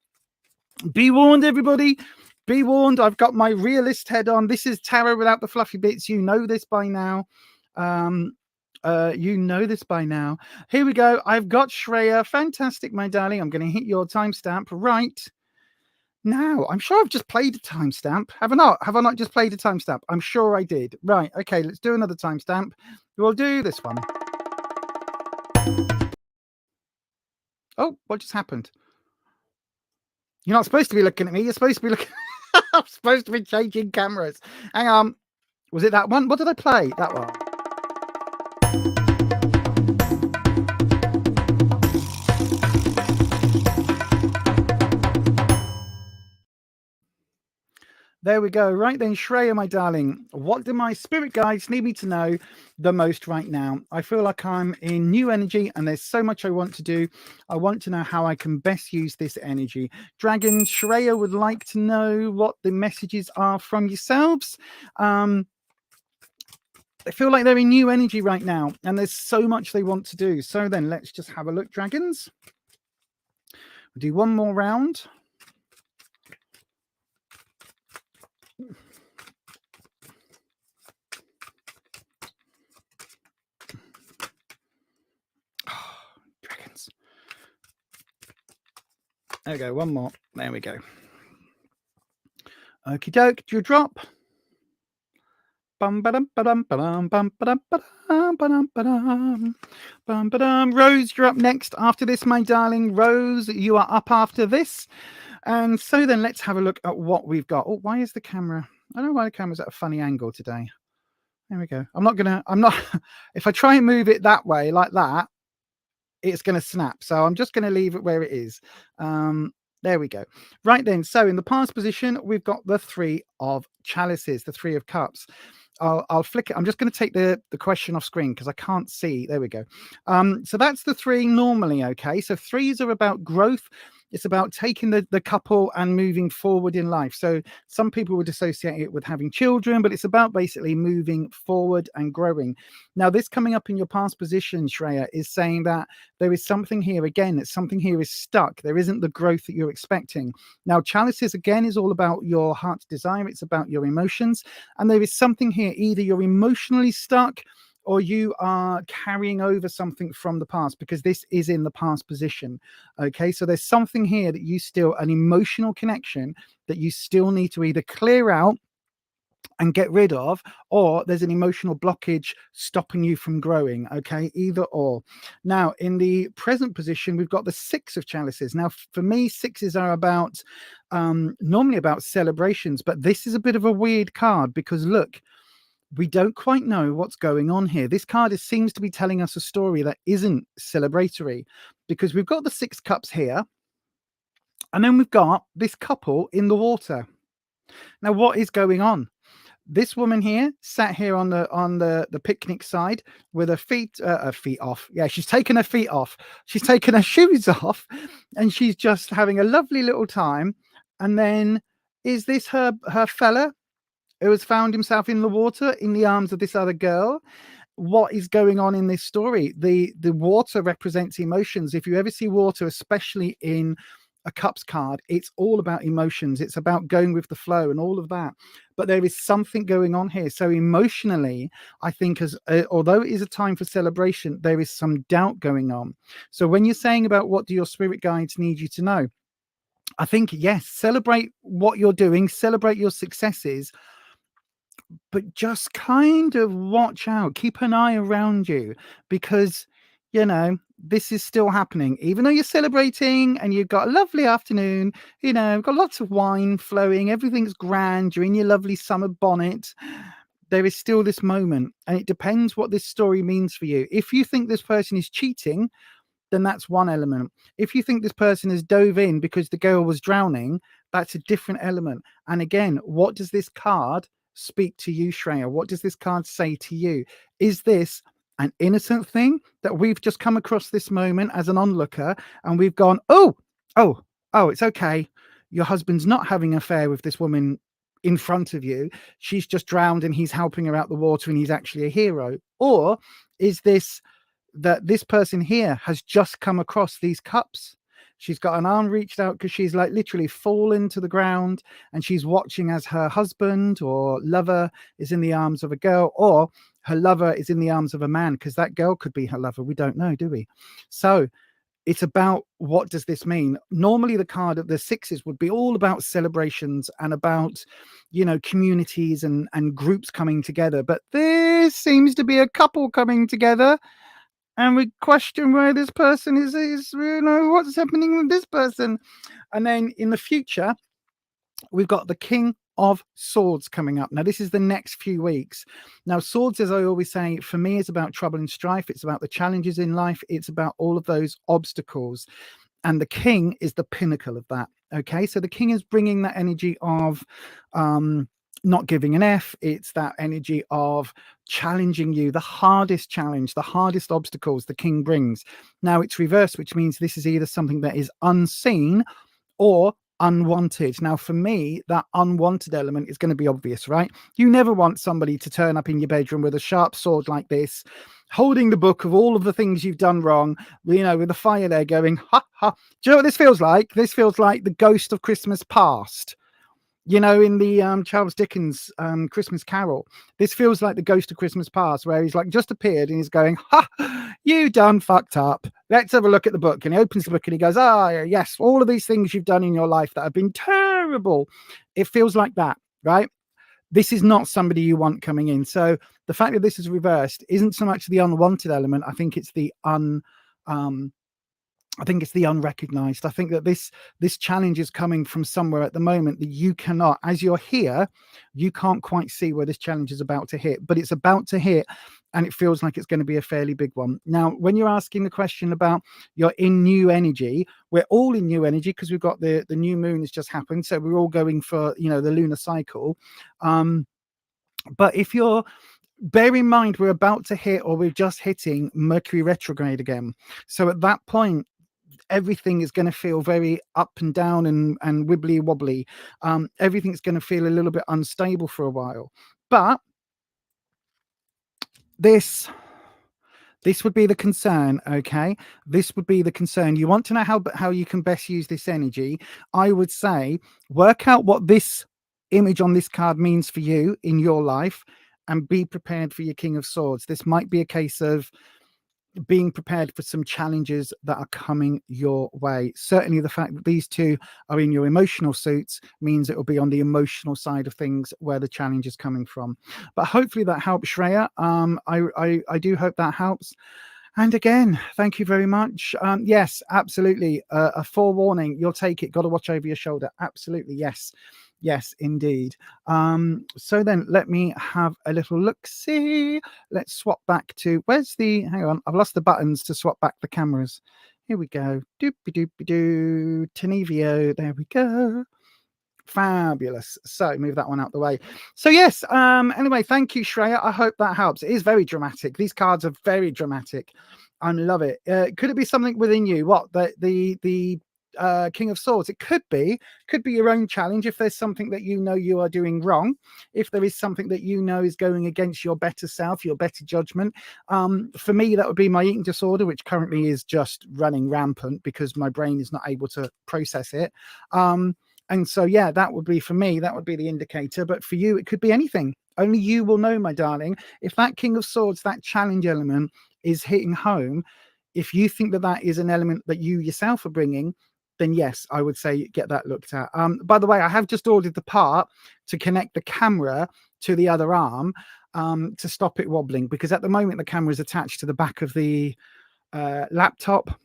Be warned, everybody. Be warned. I've got my realist head on. This is tarot without the fluffy bits. You know this by now. You know this by now. Here we go. I've got Shreya. Fantastic, my darling. I'm going to hit your timestamp right now. I'm sure I've just played a timestamp. Have I not? Have I not just played a timestamp? I'm sure I did. Right. Okay. Let's do another timestamp. We'll do this one. Oh, what just happened? You're not supposed to be looking at me. You're supposed to be looking. I'm supposed to be changing cameras. Hang on. Was it that one? What did I play? That one. There we go. Right then, Shreya, my darling, what do my spirit guides need me to know the most right now? I feel like I'm in new energy and there's so much I want to do. I want to know how I can best use this energy. Dragon, Shreya would like to know what the messages are from yourselves. I feel like they're in new energy right now and there's so much they want to do. So then let's just have a look, dragons. We'll do one more round. Dragons. There we go. One more. There we go. Okie doke. Do you drop? Bum ba-dum ba-dum ba-dum bum ba-dum ba-dum ba-dum ba-dum bum ba-dum. Rose, you're up next after this, my darling. Rose, you are up after this. And so then let's have a look at what we've got. Oh, why is the camera? I don't know why the camera's at a funny angle today. There we go. I'm not, if I try and move it that way, like that, it's going to snap. So I'm just going to leave it where it is. There we go. Right then. So in the past position, we've got the 3 of chalices, the 3 of cups. I'll flick it. I'm just going to take the question off screen because I can't see. There we go. So that's the 3 normally. Okay, so 3s are about growth. It's about taking the couple and moving forward in life. So some people would associate it with having children, but it's about basically moving forward and growing. Now, this coming up in your past position, Shreya, is saying that there is something here, again, that something here is stuck. There isn't the growth that you're expecting. Now, chalices, again, is all about your heart's desire. It's about your emotions. And there is something here, either you're emotionally stuck or you are carrying over something from the past, because this is in the past position. Okay, so there's something here that you still, an emotional connection that you still need to either clear out and get rid of, or there's an emotional blockage stopping you from growing. Okay, either or. Now, in the present position, we've got the 6 of chalices. Now, for me, 6s are about normally about celebrations, but this is a bit of a weird card because look, we don't quite know what's going on here. This card seems to be telling us a story that isn't celebratory, because we've got the 6 cups here, and then we've got this couple in the water. Now, what is going on? This woman here sat here on the picnic side with her feet off. Yeah, she's taken her feet off. She's taken her shoes off, and she's just having a lovely little time. And then, is this her fella who has found himself in the water in the arms of this other girl? What is going on in this story? The water represents emotions. If you ever see water, especially in a cups card, it's all about emotions. It's about going with the flow and all of that. But there is something going on here. So emotionally, I think, although it is a time for celebration, there is some doubt going on. So when you're saying about what do your spirit guides need you to know, I think, yes, celebrate what you're doing, celebrate your successes, but just kind of watch out, keep an eye around you, because, you know, this is still happening. Even though you're celebrating and you've got a lovely afternoon, you know, got lots of wine flowing, everything's grand, you're in your lovely summer bonnet, there is still this moment. And it depends what this story means for you. If you think this person is cheating, then that's one element. If you think this person has dove in because the girl was drowning, that's a different element. And again, what does this card speak to you, Shreya? What does this card say to you? Is this an innocent thing that we've just come across this moment as an onlooker, and we've gone, oh, it's okay. Your husband's not having an affair with this woman in front of you. She's just drowned and he's helping her out the water and he's actually a hero? Or is this that this person here has just come across these cups? She's got an arm reached out because she's like literally fallen to the ground, and she's watching as her husband or lover is in the arms of a girl, or her lover is in the arms of a man, because that girl could be her lover. We don't know, do we? So it's about, what does this mean? Normally the card of the 6s would be all about celebrations and about, you know, communities and groups coming together. But this seems to be a couple coming together, and we question where this person is, you know, what's happening with this person. And then in the future, we've got the King of Swords coming up. Now, this is the next few weeks. Now, swords, as I always say, for me, is about trouble and strife. It's about the challenges in life. It's about all of those obstacles. And the king is the pinnacle of that. Okay, so the king is bringing that energy of not giving an F. It's that energy of challenging you, the hardest challenge, the hardest obstacles the king brings. Now it's reversed, which means this is either something that is unseen or unwanted. Now, for me, that unwanted element is going to be obvious, right? You never want somebody to turn up in your bedroom with a sharp sword like this, holding the book of all of the things you've done wrong, you know, with the fire there going, ha, ha. Do you know what this feels like? This feels like the ghost of Christmas past. You know, in the Charles Dickens Christmas Carol, this feels like the ghost of Christmas past, where he's like just appeared and he's going, ha, you done fucked up. Let's have a look at the book. And he opens the book and he goes, yes, all of these things you've done in your life that have been terrible. It feels like that, right? This is not somebody you want coming in. So the fact that this is reversed isn't so much the unwanted element. I think it's the unrecognized. I think that this challenge is coming from somewhere at the moment that you cannot, as you're here, you can't quite see where this challenge is about to hit, but it's about to hit, and it feels like it's going to be a fairly big one. Now, when you're asking the question about you're in new energy, we're all in new energy because we've got the new moon has just happened. So we're all going for, you know, the lunar cycle. But if you're, bear in mind, we're about to hit, or we're just hitting Mercury retrograde again. So at that point, everything is going to feel very up and down and wibbly wobbly. Everything's going to feel a little bit unstable for a while. But this would be the concern, okay? This would be the concern. You want to know how you can best use this energy. I would say work out what this image on this card means for you in your life, and be prepared for your King of Swords. This might be a case of being prepared for some challenges that are coming your way. Certainly the fact that these two are in your emotional suits means it will be on the emotional side of things where the challenge is coming from. But hopefully that helps, Shreya. I do hope that helps. And again, thank you very much. Yes, absolutely. A forewarning, you'll take it. Got to watch over your shoulder. Absolutely, yes. Yes, indeed. So then let me have a little look-see. Let's swap back to, where's the, hang on, I've lost the buttons to swap back the cameras. Here we go. Doopy-doopy-doo. Tenevio, there we go. Fabulous. So move that one out the way. So yes, anyway, thank you, Shreya. I hope that helps. It is very dramatic. These cards are very dramatic. I love it. Could it be something within you? What, the King of Swords? It could be your own challenge. If there's something that you know you are doing wrong, if there is something that you know is going against your better self, your better judgment. For me, that would be my eating disorder, which currently is just running rampant because my brain is not able to process it. And so, yeah, that would be, for me, that would be the indicator. But for you, it could be anything. Only you will know, my darling. If that King of Swords, that challenge element is hitting home, if you think that that is an element that you yourself are bringing, then yes, I would say get that looked at. By the way, I have just ordered the part to connect the camera to the other arm to stop it wobbling, because at the moment the camera is attached to the back of the laptop.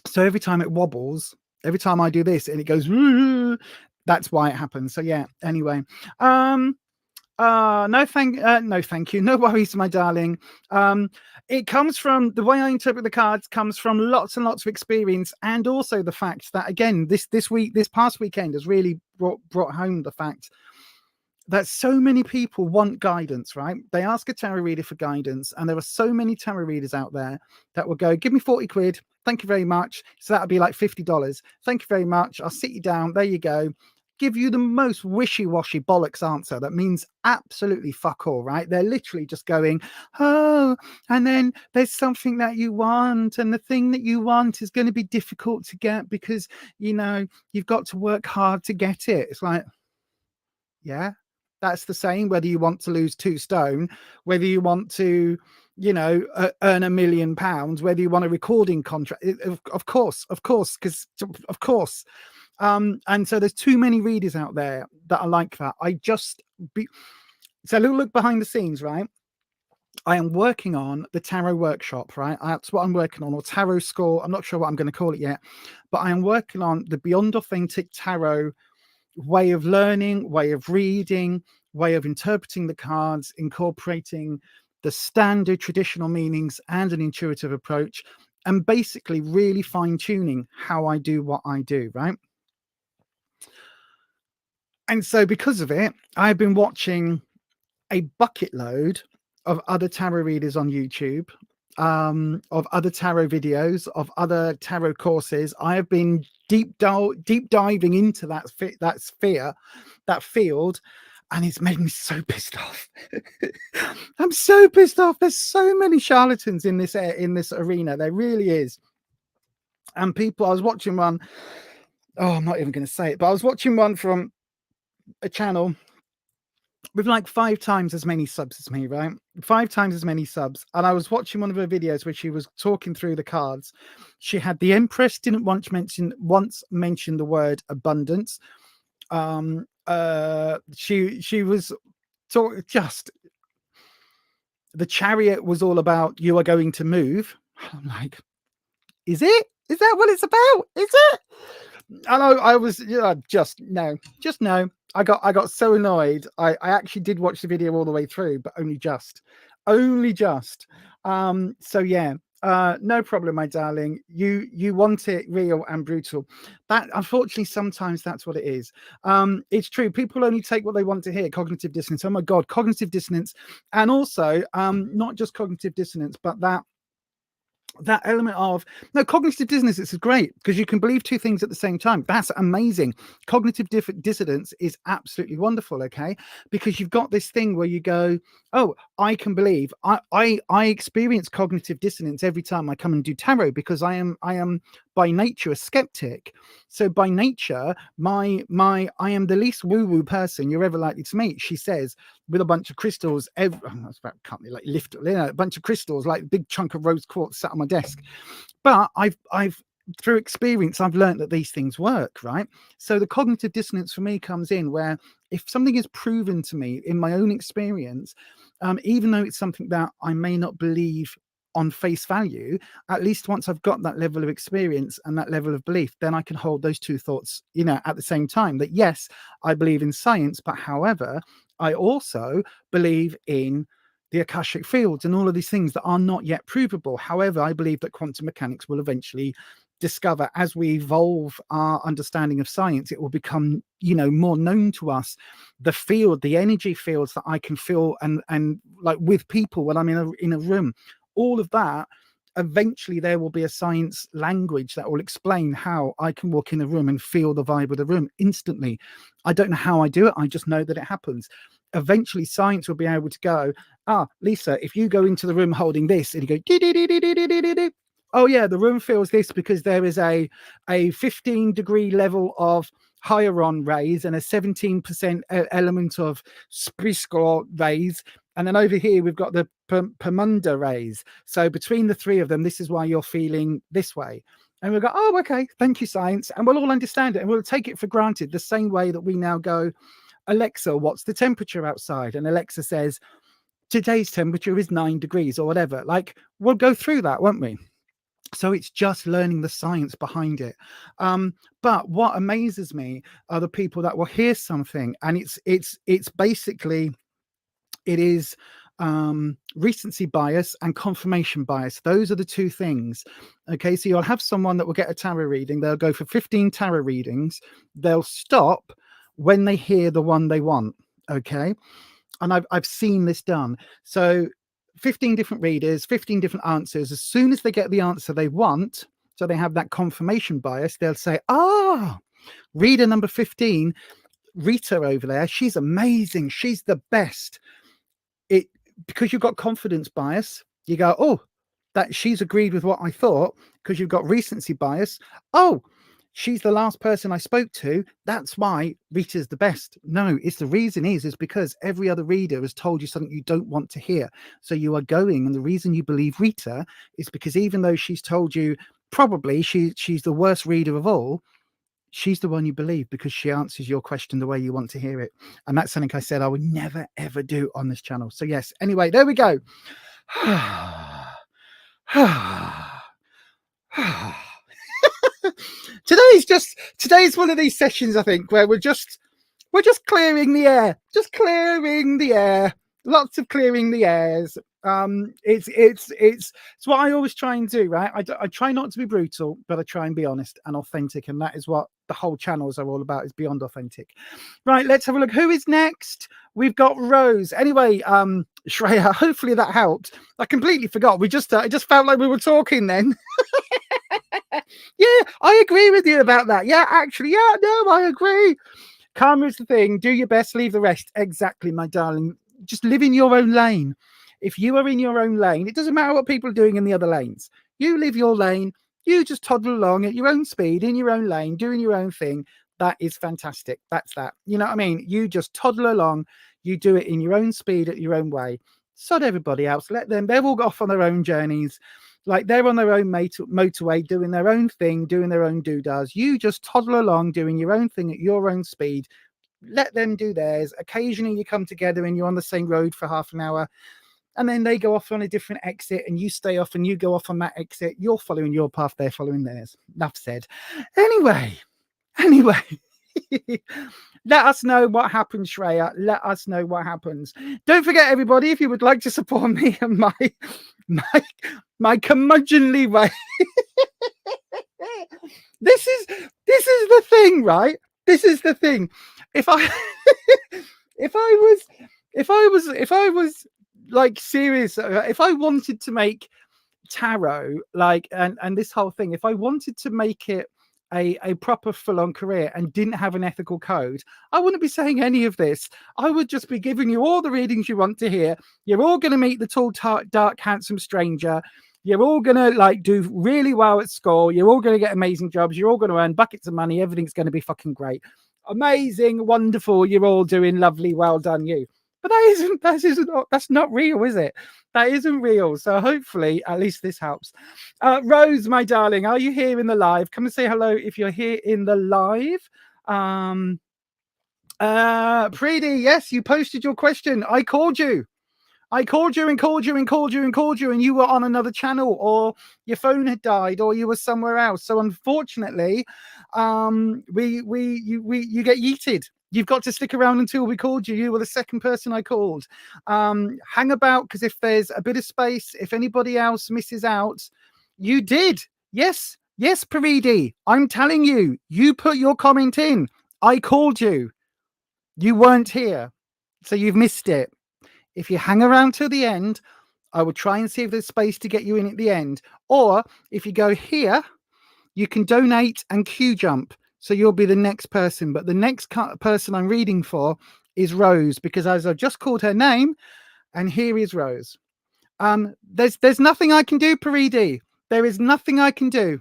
So every time it wobbles, every time I do this and it goes, that's why it happens. So yeah, anyway. No thank you. No worries, my darling. It comes from, the way I interpret the cards comes from lots and lots of experience, and also the fact that, again, this past weekend has really brought home the fact that so many people want guidance, right? They ask a tarot reader for guidance, and there are so many tarot readers out there that will go, give me 40 quid. Thank you very much. So that would be like $50. Thank you very much. I'll sit you down. There you go. Give you the most wishy-washy bollocks answer that means absolutely fuck all, right? They're literally just going, oh, and then there's something that you want, and the thing that you want is going to be difficult to get because, you know, you've got to work hard to get it. It's like, yeah, that's the same whether you want to lose 2 stone, whether you want to, you know, earn £1 million, whether you want a recording contract. Of course, because of course. And so there's too many readers out there that are like that. So a little look behind the scenes, right? I am working on the tarot workshop, right? That's what I'm working on, or tarot school. I'm not sure what I'm going to call it yet, but I am working on the Beyond Authentic Tarot way of learning, way of reading, way of interpreting the cards, incorporating the standard traditional meanings and an intuitive approach, and basically really fine-tuning how I do what I do, right? And so because of it, I've been watching a bucket load of other tarot readers on YouTube, of other tarot videos, of other tarot courses. I have been deep diving into that sphere, that field, and it's made me so pissed off. I'm so pissed off. There's so many charlatans in this arena. There really is. And people, I was watching one. Oh, I'm not even going to say it, but I was watching one from a channel with like 5 times as many subs as me, right? 5 times as many subs. And I was watching one of her videos where she was talking through the cards. She had the Empress didn't once mention the word abundance. She was just, the Chariot was all about you are going to move. I'm like, is it? Is that what it's about? Is it? And I was, just no. I got so annoyed. I actually did watch the video all the way through, but only just. So yeah, No problem, my darling. You want it real and brutal. That, unfortunately, sometimes that's what it is. It's true. People only take what they want to hear. Cognitive dissonance. Oh my God, cognitive dissonance, and also not just cognitive dissonance, but that element of, no, cognitive dissonance is great because you can believe two things at the same time. That's amazing. Cognitive dissonance is absolutely wonderful, okay? Because you've got this thing where you go, oh, I can believe. I experience cognitive dissonance every time I come and do tarot because I am by nature a skeptic. So by nature, I am the least woo-woo person you're ever likely to meet, she says, with a bunch of crystals. That's about, can't be like lift, you know, a bunch of crystals, like a big chunk of rose quartz sat on my desk. But I've through experience, I've learned that these things work, right? So the cognitive dissonance for me comes in where if something is proven to me in my own experience, even though it's something that I may not believe on face value, at least once I've got that level of experience and that level of belief, then I can hold those two thoughts, you know, at the same time. That yes, I believe in science, but however, I also believe in the Akashic fields and all of these things that are not yet provable. However, I believe that quantum mechanics will eventually discover, as we evolve our understanding of science, it will become, you know, more known to us. The field, the energy fields that I can feel and like with people when I'm in a room, all of that, eventually there will be a science language that will explain how I can walk in a room and feel the vibe of the room instantly. I don't know how I do it. I just know that it happens. Eventually science will be able to go, Lisa, if you go into the room holding this, and you go, dee-dee-dee-dee-dee-dee-dee-dee. Oh yeah, the room feels this because there is a 15-degree level of hyaron rays and a 17% element of Spriscore rays. And then over here, we've got the Permunda rays. So between the three of them, this is why you're feeling this way. And we'll go, oh, okay, thank you, science. And we'll all understand it. And we'll take it for granted the same way that we now go, Alexa, what's the temperature outside? And Alexa says, today's temperature is 9 degrees or whatever. Like, we'll go through that, won't we? So it's just learning the science behind it. But what amazes me are the people that will hear something and it's basically, it is recency bias and confirmation bias. Those are the two things. Okay, so you'll have someone that will get a tarot reading. They'll go for 15 tarot readings. They'll stop when they hear the one they want. Okay, and I've seen this done. So 15 different readers, 15 different answers. As soon as they get the answer they want, so they have that confirmation bias, they'll say, reader number 15, Rita over there, she's amazing. She's the best. Because you've got confidence bias, you go, oh, that she's agreed with what I thought. Because you've got recency bias, oh, she's the last person I spoke to, that's why Rita's the best. No, it's the reason is because every other reader has told you something you don't want to hear. So you are going, and the reason you believe Rita is because even though she's told you probably she's the worst reader of all, she's the one you believe because she answers your question the way you want to hear it. And that's something I said I would never, ever do on this channel. So yes, anyway, there we go. Today's one of these sessions, I think, where we're just clearing the air, lots of clearing the airs. It's what I always try and do, right? I try not to be brutal, but I try and be honest and authentic, and that is what the whole channels are all about, is beyond authentic. Right, let's have a look. Who is next? We've got Rose. Anyway, Shreya, hopefully that helped. I completely forgot. It just felt like we were talking then. Yeah, I agree with you about that. Yeah, actually, yeah, no, I agree. Karma is the thing. Do your best, leave the rest. Exactly, my darling. Just live in your own lane. If you are in your own lane, it doesn't matter what people are doing in the other lanes. You live your lane. You just toddle along at your own speed, in your own lane, doing your own thing. That is fantastic. That's that. You know what I mean? You just toddle along. You do it in your own speed, at your own way. Sod everybody else. Let them. They've all got off on their own journeys. Like they're on their own motorway, doing their own thing, doing their own doodads. You just toddle along, doing your own thing at your own speed. Let them do theirs. Occasionally you come together and you're on the same road for half an hour, and then they go off on a different exit and you stay off and you go off on that exit. You're following your path, they're following theirs. Enough said. Anyway. Let us know what happens, Shreya. Let us know what happens. Don't forget, everybody, if you would like to support me and my curmudgeonly way. This is the thing, right? This is the thing. If I if I was like serious, if I wanted to make tarot, like, and this whole thing, if I wanted to make it a proper full-on career and didn't have an ethical code, I wouldn't be saying any of this. I would just be giving you all the readings you want to hear. You're all going to meet the tall, dark, handsome stranger. You're all going to like do really well at school. You're all going to get amazing jobs. You're all going to earn buckets of money. Everything's going to be fucking great. Amazing, wonderful. You're all doing lovely. Well done, you. But that's not real, is it? That isn't real. So hopefully, at least this helps. Rose, my darling, are you here in the live? Come and say hello if you're here in the live. Preedy, yes, you posted your question. I called you. I called you and called you and called you and called you, and you were on another channel, or your phone had died, or you were somewhere else. So unfortunately, you get yeeted. You've got to stick around until we called you. You were the second person I called. Hang about, because if there's a bit of space, if anybody else misses out, you did. Yes, Paridi. I'm telling you, you put your comment in. I called you. You weren't here, so you've missed it. If you hang around till the end, I will try and see if there's space to get you in at the end. Or if you go here, you can donate and queue jump. So you'll be the next person. But the next person I'm reading for is Rose, because as I've just called her name, and here is Rose. There's nothing I can do, Paridi. There is nothing I can do.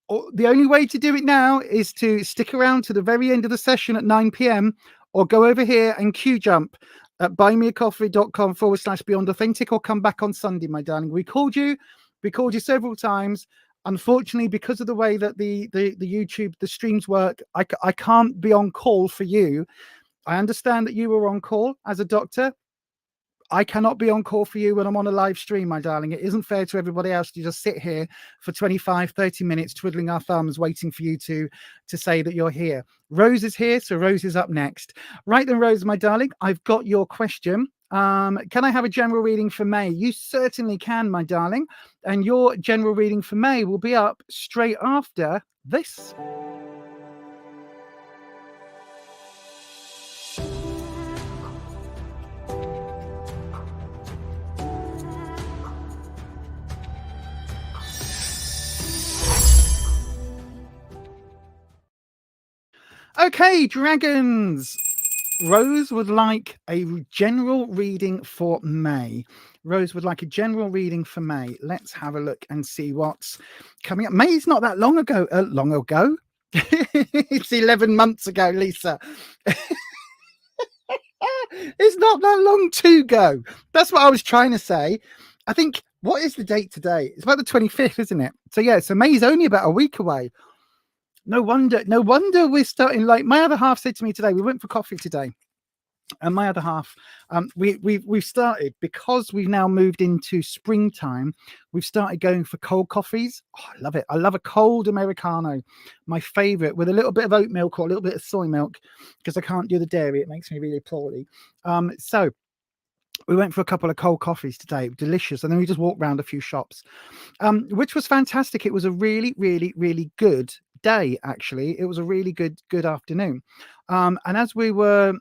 The only way to do it now is to stick around to the very end of the session at 9 p.m. or go over here and queue jump at buymeacoffee.com/Beyond Authentic, or come back on Sunday, my darling. We called you several times. Unfortunately, because of the way that the YouTube, the streams work, I can't be on call for you. I understand that you were on call as a doctor. I cannot be on call for you when I'm on a live stream, my darling. It isn't fair to everybody else to just sit here for 25, 30 minutes twiddling our thumbs waiting for you to say that you're here. Rose is here, so Rose is up next. Right then, Rose, my darling, I've got your question. Can I have a general reading for May? You certainly can, my darling. And your general reading for May will be up straight after this. Okay, dragons. Rose would like a general reading for May. Rose would like a general reading for May. Let's have a look and see what's coming up. May's not that long ago. Long ago? It's 11 months ago, Lisa. It's not that long to go. That's what I was trying to say. I think, what is the date today? It's about the 25th, isn't it? So yeah, so May's only about a week away. No wonder we're starting. Like, my other half said to me today, we went for coffee today, and my other half, we've started, because we've now moved into springtime, we've started going for cold coffees. Oh, I love it. I love a cold Americano, my favorite, with a little bit of oat milk or a little bit of soy milk, because I can't do the dairy. It makes me really poorly. So we went for a couple of cold coffees today. Delicious. And then we just walked around a few shops, which was fantastic. It was a really, really, really good day. Actually, it was a really good afternoon. And as we were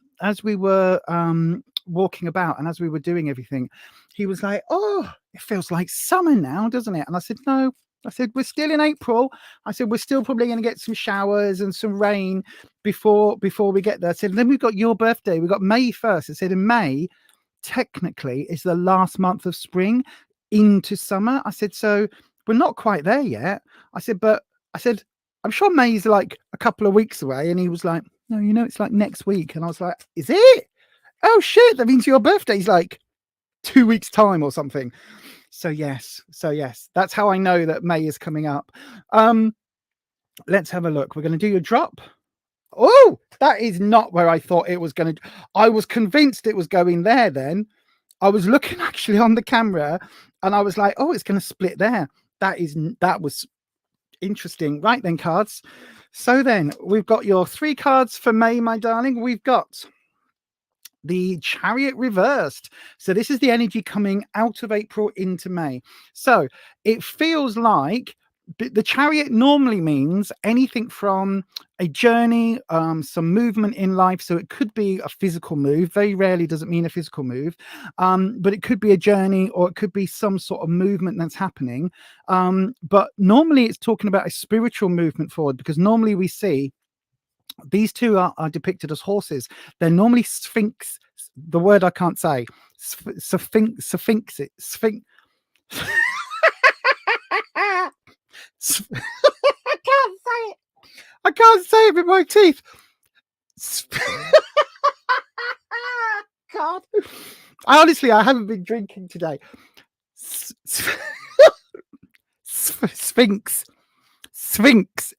walking about, and as we were doing everything, he was like, "Oh, it feels like summer now, doesn't it?" And I said, "No." I said, "We're still in April." I said, "We're still probably going to get some showers and some rain before we get there." I said, "Then we've got your birthday. We've got May 1st. I said, "In May, technically, is the last month of spring into summer." I said, "So we're not quite there yet." I said, "I'm sure May's like a couple of weeks away." And he was like, "No, it's like next week." And I was like, "Is it? Oh shit, that means your birthday's like 2 weeks time or something." So yes, that's how I know that May is coming up. Let's have a look. We're going to do your drop. Oh, that is not where I thought it was going to. I was convinced it was going there then. I was looking actually on the camera, and I was like, "Oh, it's going to split there." That was interesting. Right then, cards. So then we've got your 3 cards for May, my darling. We've got the Chariot reversed. So this is the energy coming out of April into May. So it feels like the Chariot normally means anything from a journey, some movement in life. So it could be a physical move. Very rarely does it mean a physical move, but it could be a journey, or it could be some sort of movement that's happening. But normally it's talking about a spiritual movement forward, because normally we see these two are depicted as horses. They're normally sphinx. The word I can't say. Sphinx. Sphinx. I can't say it. I can't say it with my teeth. God. I haven't been drinking today. Sphinx. Sphinx.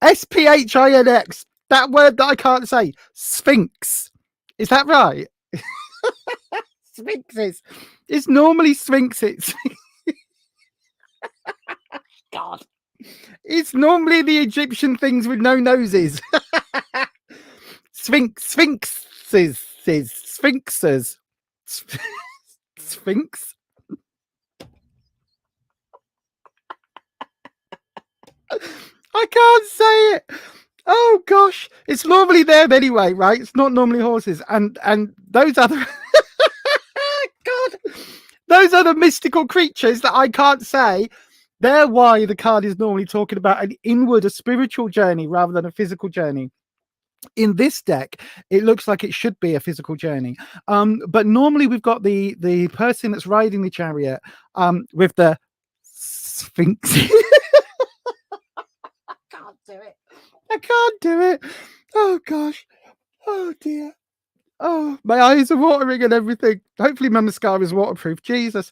SPHINX. That word that I can't say. Sphinx. Is that right? Sphinxes. It's normally sphinxes. God. It's normally the Egyptian things with no noses. Sphinxes. Sphinxes. Sphinx. I can't say it. Oh gosh, it's normally them anyway, right? It's not normally horses, and those other God, those other mystical creatures that I can't say. They're why the card is normally talking about an inward, a spiritual journey rather than a physical journey. In this deck, it looks like it should be a physical journey, but normally we've got the person that's riding the chariot with the Sphinx. I can't do it. Oh gosh. Oh dear. Oh, my eyes are watering and everything. Hopefully my mascara is waterproof. Jesus.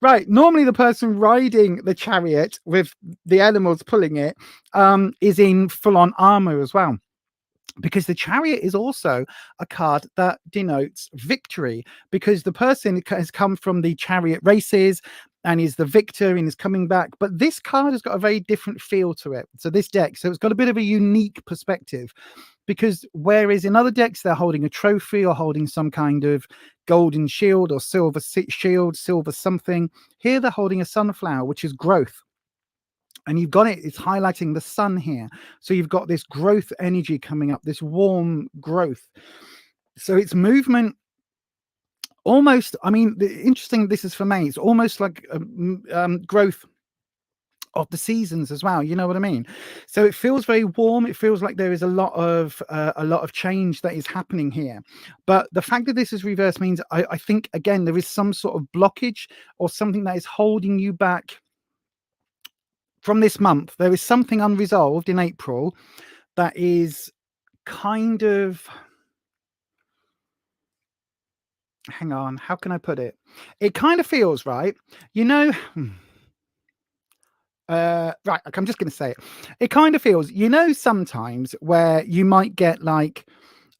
Right. Normally the person riding the chariot with the animals pulling it is in full-on armor as well, because the chariot is also a card that denotes victory, because the person has come from the chariot races and is the victor and is coming back. But this card has got a very different feel to it. So this deck, so it's got a bit of a unique perspective, because whereas in other decks they're holding a trophy or holding some kind of golden shield or silver shield, silver something, here they're holding a sunflower, which is growth. And you've got it's highlighting the sun here. So you've got this growth energy coming up, this warm growth. So it's movement. Almost, I mean, interesting, this is for me, it's almost like growth of the seasons as well, you know what I mean? So it feels very warm. It feels like there is a lot of change that is happening here. But the fact that this is reversed means I think, again, there is some sort of blockage or something that is holding you back from this month. There is something unresolved in April that is kind of, hang on, how can I put it? It kind of feels, right, you know, right, I'm just going to say it. It kind of feels, you know, sometimes where you might get like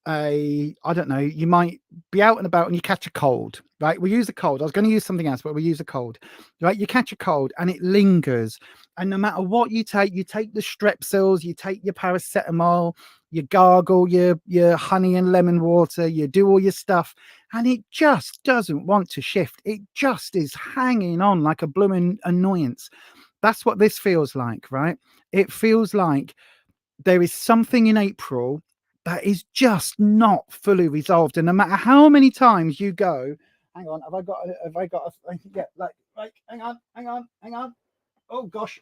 I don't know, you might be out and about and you catch a cold, right? We use a cold. I was going to use something else, but we use a cold, right? You catch a cold and it lingers. And no matter what you take the strepsils, you take your paracetamol, you gargle your honey and lemon water, you do all your stuff, and it just doesn't want to shift. It just is hanging on like a blooming annoyance. That's what this feels like, right? It feels like there is something in April that is just not fully resolved. And no matter how many times you go, hang on, have I got yeah, like, right, hang on. Oh gosh.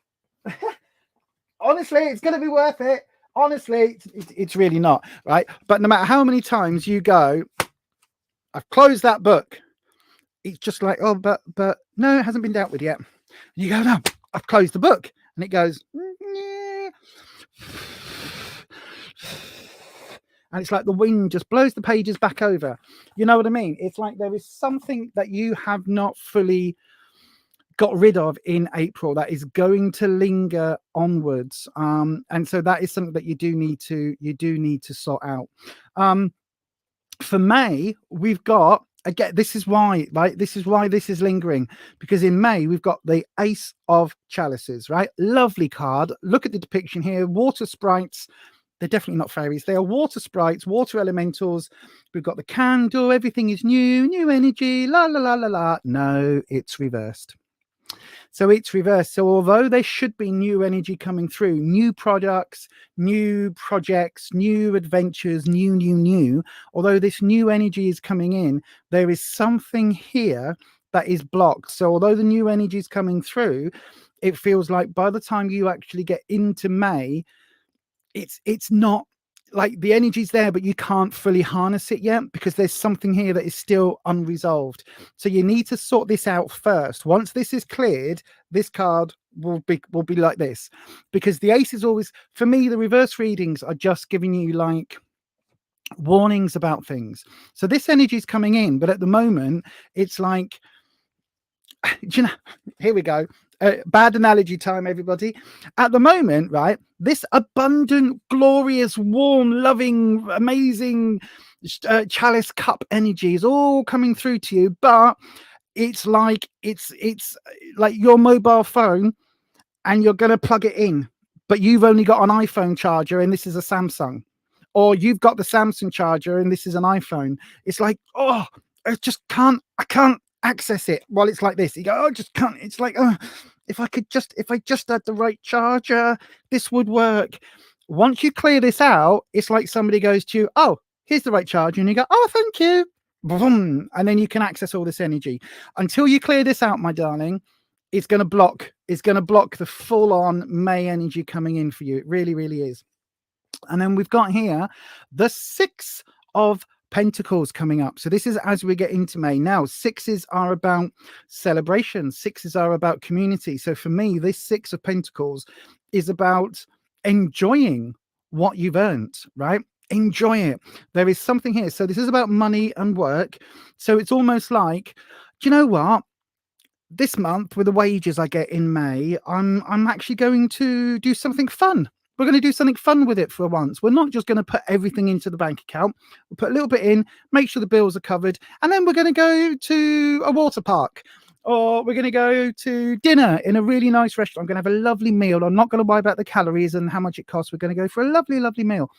Honestly, it's going to be worth it. Honestly, it's really not, right? But no matter how many times you go, I've closed that book. It's just like, oh, but no, it hasn't been dealt with yet. You go, no, I've closed the book. And it goes, yeah. And it's like the wind just blows the pages back over. You know what I mean? It's like there is something that you have not fully got rid of in April that is going to linger onwards. And so that is something that you do need to sort out. For May, we've got again, this is why, right? This is why this is lingering, because in May we've got the Ace of Chalices, right? Lovely card. Look at the depiction here. Water sprites. They're definitely not fairies. They are water sprites, water elementals. We've got the candle. Everything is new, new energy. La la la la la. No, it's reversed. So it's reversed. So although there should be new energy coming through, new products, new projects, new adventures, new, although this new energy is coming in, there is something here that is blocked. So although the new energy is coming through, it feels like by the time you actually get into May, it's not like the energy's there, but you can't fully harness it yet because there's something here that is still unresolved. So you need to sort this out first. Once this is cleared, this card will be like this, because the ace is always, for me, the reverse readings are just giving you like warnings about things. So this energy is coming in, but at the moment it's like, you know, here we go. Bad analogy time, everybody. At the moment, right, this abundant, glorious, warm, loving, amazing chalice cup energy is all coming through to you, but it's like it's like your mobile phone and you're going to plug it in, but you've only got an iPhone charger and this is a Samsung, or you've got the Samsung charger and this is an iPhone. It's like, oh, I can't access it while it's like this. You go, oh, just can't. It's like, oh, if I just had the right charger, this would work. Once you clear this out, it's like somebody goes to you, oh, here's the right charger, and you go, oh, thank you. Boom. And then you can access all this energy. Until you clear this out, my darling, it's going to block the full-on May energy coming in for you. It really, really is. And then we've got here the Six of Pentacles coming up. So this is as we get into May. Now, sixes are about celebrations. Sixes are about community. So for me, this Six of Pentacles is about enjoying what you've earned, right? Enjoy it. There is something here. So this is about money and work. So it's almost like, do you know what? This month, with the wages I get in May, I'm actually going to do something fun. We're going to do something fun with it for once. We're not just going to put everything into the bank account. We'll put a little bit in, make sure the bills are covered, and then we're going to go to a water park, or we're going to go to dinner in a really nice restaurant. I'm going to have a lovely meal. I'm not going to worry about the calories and how much it costs. We're going to go for a lovely, lovely meal.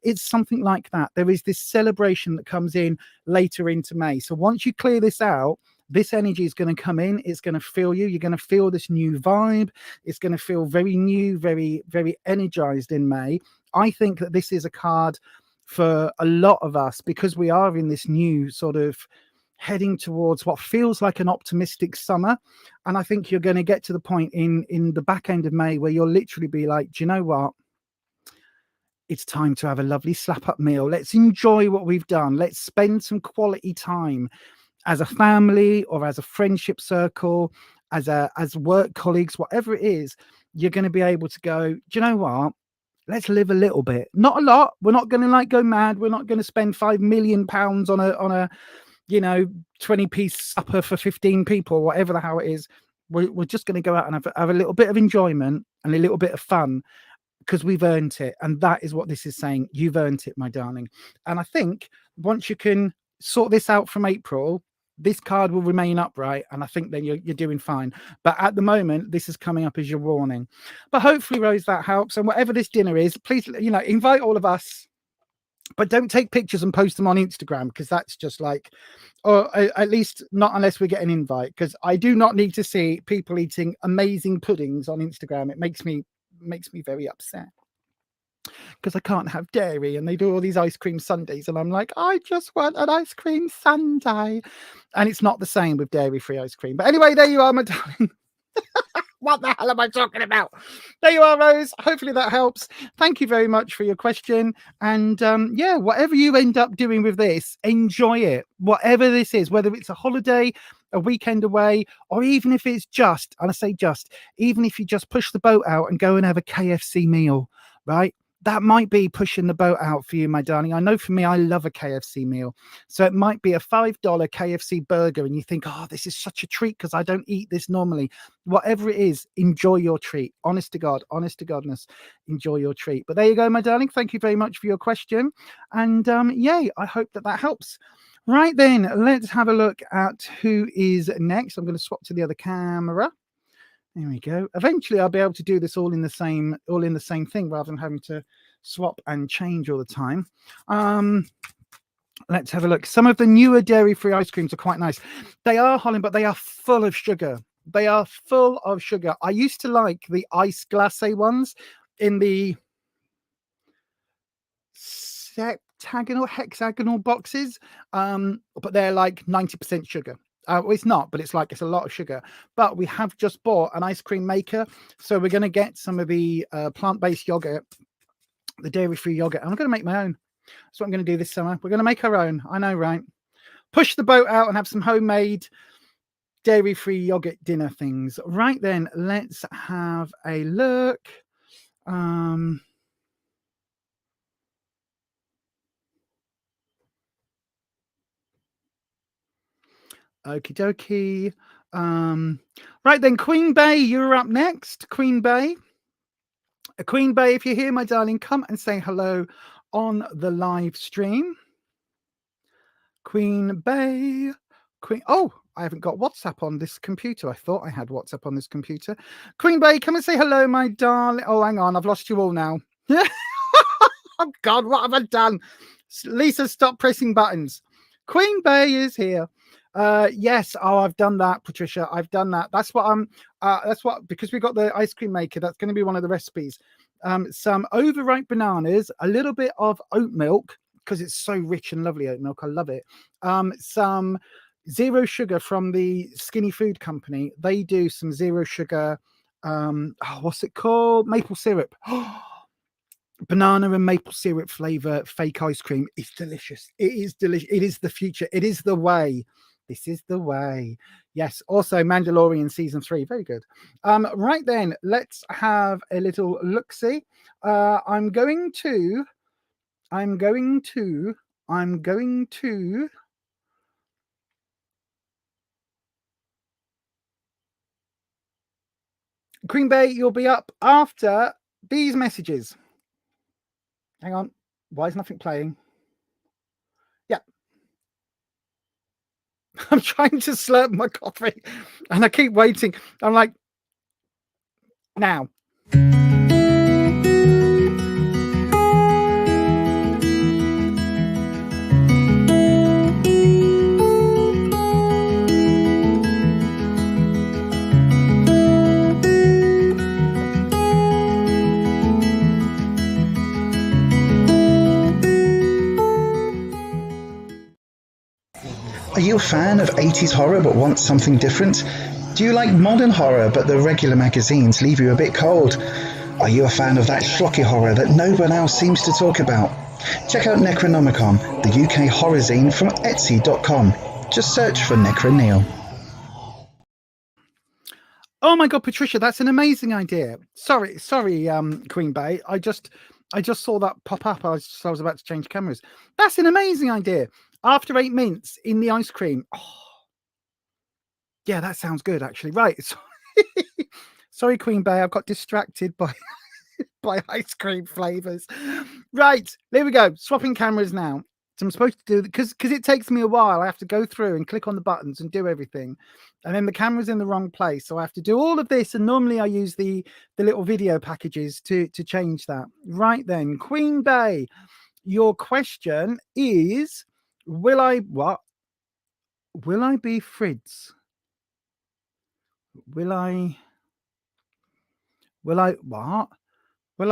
It's something like that. There is this celebration that comes in later into May. So once you clear this out, this energy is going to come in. It's going to feel you. You're going to feel this new vibe. It's going to feel very new, very, very energized in May. I think that this is a card for a lot of us because we are in this new sort of heading towards what feels like an optimistic summer. And I think you're going to get to the point in the back end of May where you'll literally be like, do you know what? It's time to have a lovely slap up meal. Let's enjoy what we've done. Let's spend some quality time as a family or as a friendship circle, as work colleagues, whatever it is. You're going to be able to go, do you know what? Let's live a little bit, not a lot. We're not going to like go mad. We're not going to spend £5 million on a 20-piece supper for 15 people, whatever the hell it is. We're just going to go out and have a little bit of enjoyment and a little bit of fun because we've earned it. And that is what this is saying. You've earned it, my darling. And I think once you can sort this out from April, this card will remain upright, and I think then you're doing fine. But at the moment, this is coming up as your warning. But hopefully, Rose, that helps. And whatever this dinner is, please, invite all of us. But don't take pictures and post them on Instagram, because that's just like, or at least not unless we get an invite, because I do not need to see people eating amazing puddings on Instagram. It makes me very upset. Because I can't have dairy, and they do all these ice cream sundaes, and I'm like, I just want an ice cream sundae, and it's not the same with dairy-free ice cream. But anyway, there you are, my darling. What the hell am I talking about? There you are, Rose. Hopefully that helps. Thank you very much for your question. And yeah, whatever you end up doing with this, enjoy it. Whatever this is, whether it's a holiday, a weekend away, or even if it's just, and I say just, even if you just push the boat out and go and have a KFC meal, right? That might be pushing the boat out for you, my darling. I know for me, I love a KFC meal. So it might be a $5 KFC burger, and you think, oh, this is such a treat because I don't eat this normally. Whatever it is, enjoy your treat. Honest to godness, enjoy your treat. But there you go, my darling. Thank you very much for your question. And yay, I hope that helps. Right then, let's have a look at who is next. I'm going to swap to the other camera. There we go. Eventually, I'll be able to do this all in the same thing rather than having to swap and change all the time. Let's have a look. Some of the newer dairy-free ice creams are quite nice. They are, Holland, but they are full of sugar. They are full of sugar. I used to like the ice glacé ones in the hexagonal boxes, but they're like 90% sugar. Well, it's not, but it's a lot of sugar. But we have just bought an ice cream maker, so we're going to get some of the plant-based yogurt, the dairy-free yogurt. I'm going to make my own. That's what I'm going to do this summer. We're going to make our own. I know, right? Push the boat out and have some homemade dairy-free yogurt dinner things. Right then, let's have a look. Okie dokie. Right then, Queen Bay, you're up next. Queen Bay. Queen Bay, if you're here, my darling, come and say hello on the live stream. Queen Bay. Oh, I haven't got WhatsApp on this computer. I thought I had WhatsApp on this computer. Queen Bay, come and say hello, my darling. Oh, hang on. I've lost you all now. Oh, God, what have I done? Lisa, stop pressing buttons. Queen Bay is here. Yes. Oh, I've done that, Patricia. I've done that. That's what, because we got the ice cream maker, that's going to be one of the recipes. Some overripe bananas, a little bit of oat milk, because it's so rich and lovely, oat milk. I love it. Some zero sugar from the Skinny Food Company. They do some zero sugar, what's it called? Maple syrup. Banana and maple syrup flavor fake ice cream. It's delicious. It is delicious. It is the future. It is the way. This is the way. Yes. Also, Mandalorian season 3. Very good. Right then, let's have a little look-see. I'm going to Queen Bay, you'll be up after these messages. Hang on. Why is nothing playing? Yeah. I'm trying to slurp my coffee and I keep waiting. I'm like, now. Are you a fan of 80s horror but want something different? Do you like modern horror but the regular magazines leave you a bit cold? Are you a fan of that schlocky horror that no one else seems to talk about? Check out Necronomicon, the UK horror zine from Etsy.com. Just search for Necroneil. Oh my God, Patricia, that's an amazing idea. Sorry, Queen Bay. I just saw that pop up. I was about to change cameras. That's an amazing idea. After 8 mints in the ice cream. Oh, yeah, that sounds good, actually. Right. Sorry, Queen Bay. I've got distracted by ice cream flavors. Right. There we go. Swapping cameras now. So I'm supposed to do, because it takes me a while. I have to go through and click on the buttons and do everything. And then the camera's in the wrong place. So I have to do all of this. And normally I use the little video packages to change that. Right then. Queen Bay, your question is... Will I be Fritz? Will I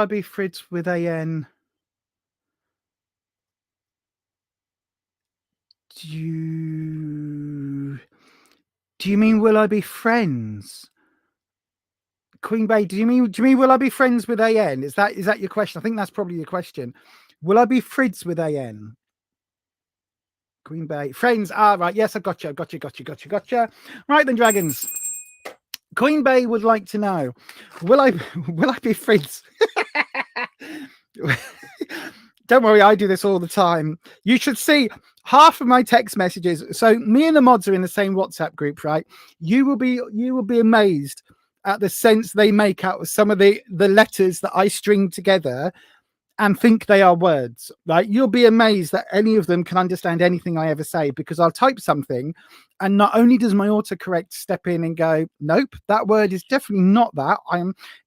be Fritz with AN? Do you mean will I be friends? Queen Bay, do you mean will I be friends with AN? Is that your question? I think that's probably your question. Will I be Fritz with AN? Queen Bay. Friends. Right. Yes, I gotcha. Right then, dragons. Queen Bay would like to know, will I be friends? Don't worry, I do this all the time. You should see half of my text messages. So me and the mods are in the same WhatsApp group, right? You will be amazed at the sense they make out of some of the letters that I string together. and think they are words, right? You'll be amazed that any of them can understand anything I ever say, because I'll type something and not only does my autocorrect step in and go, nope, that word is definitely not that.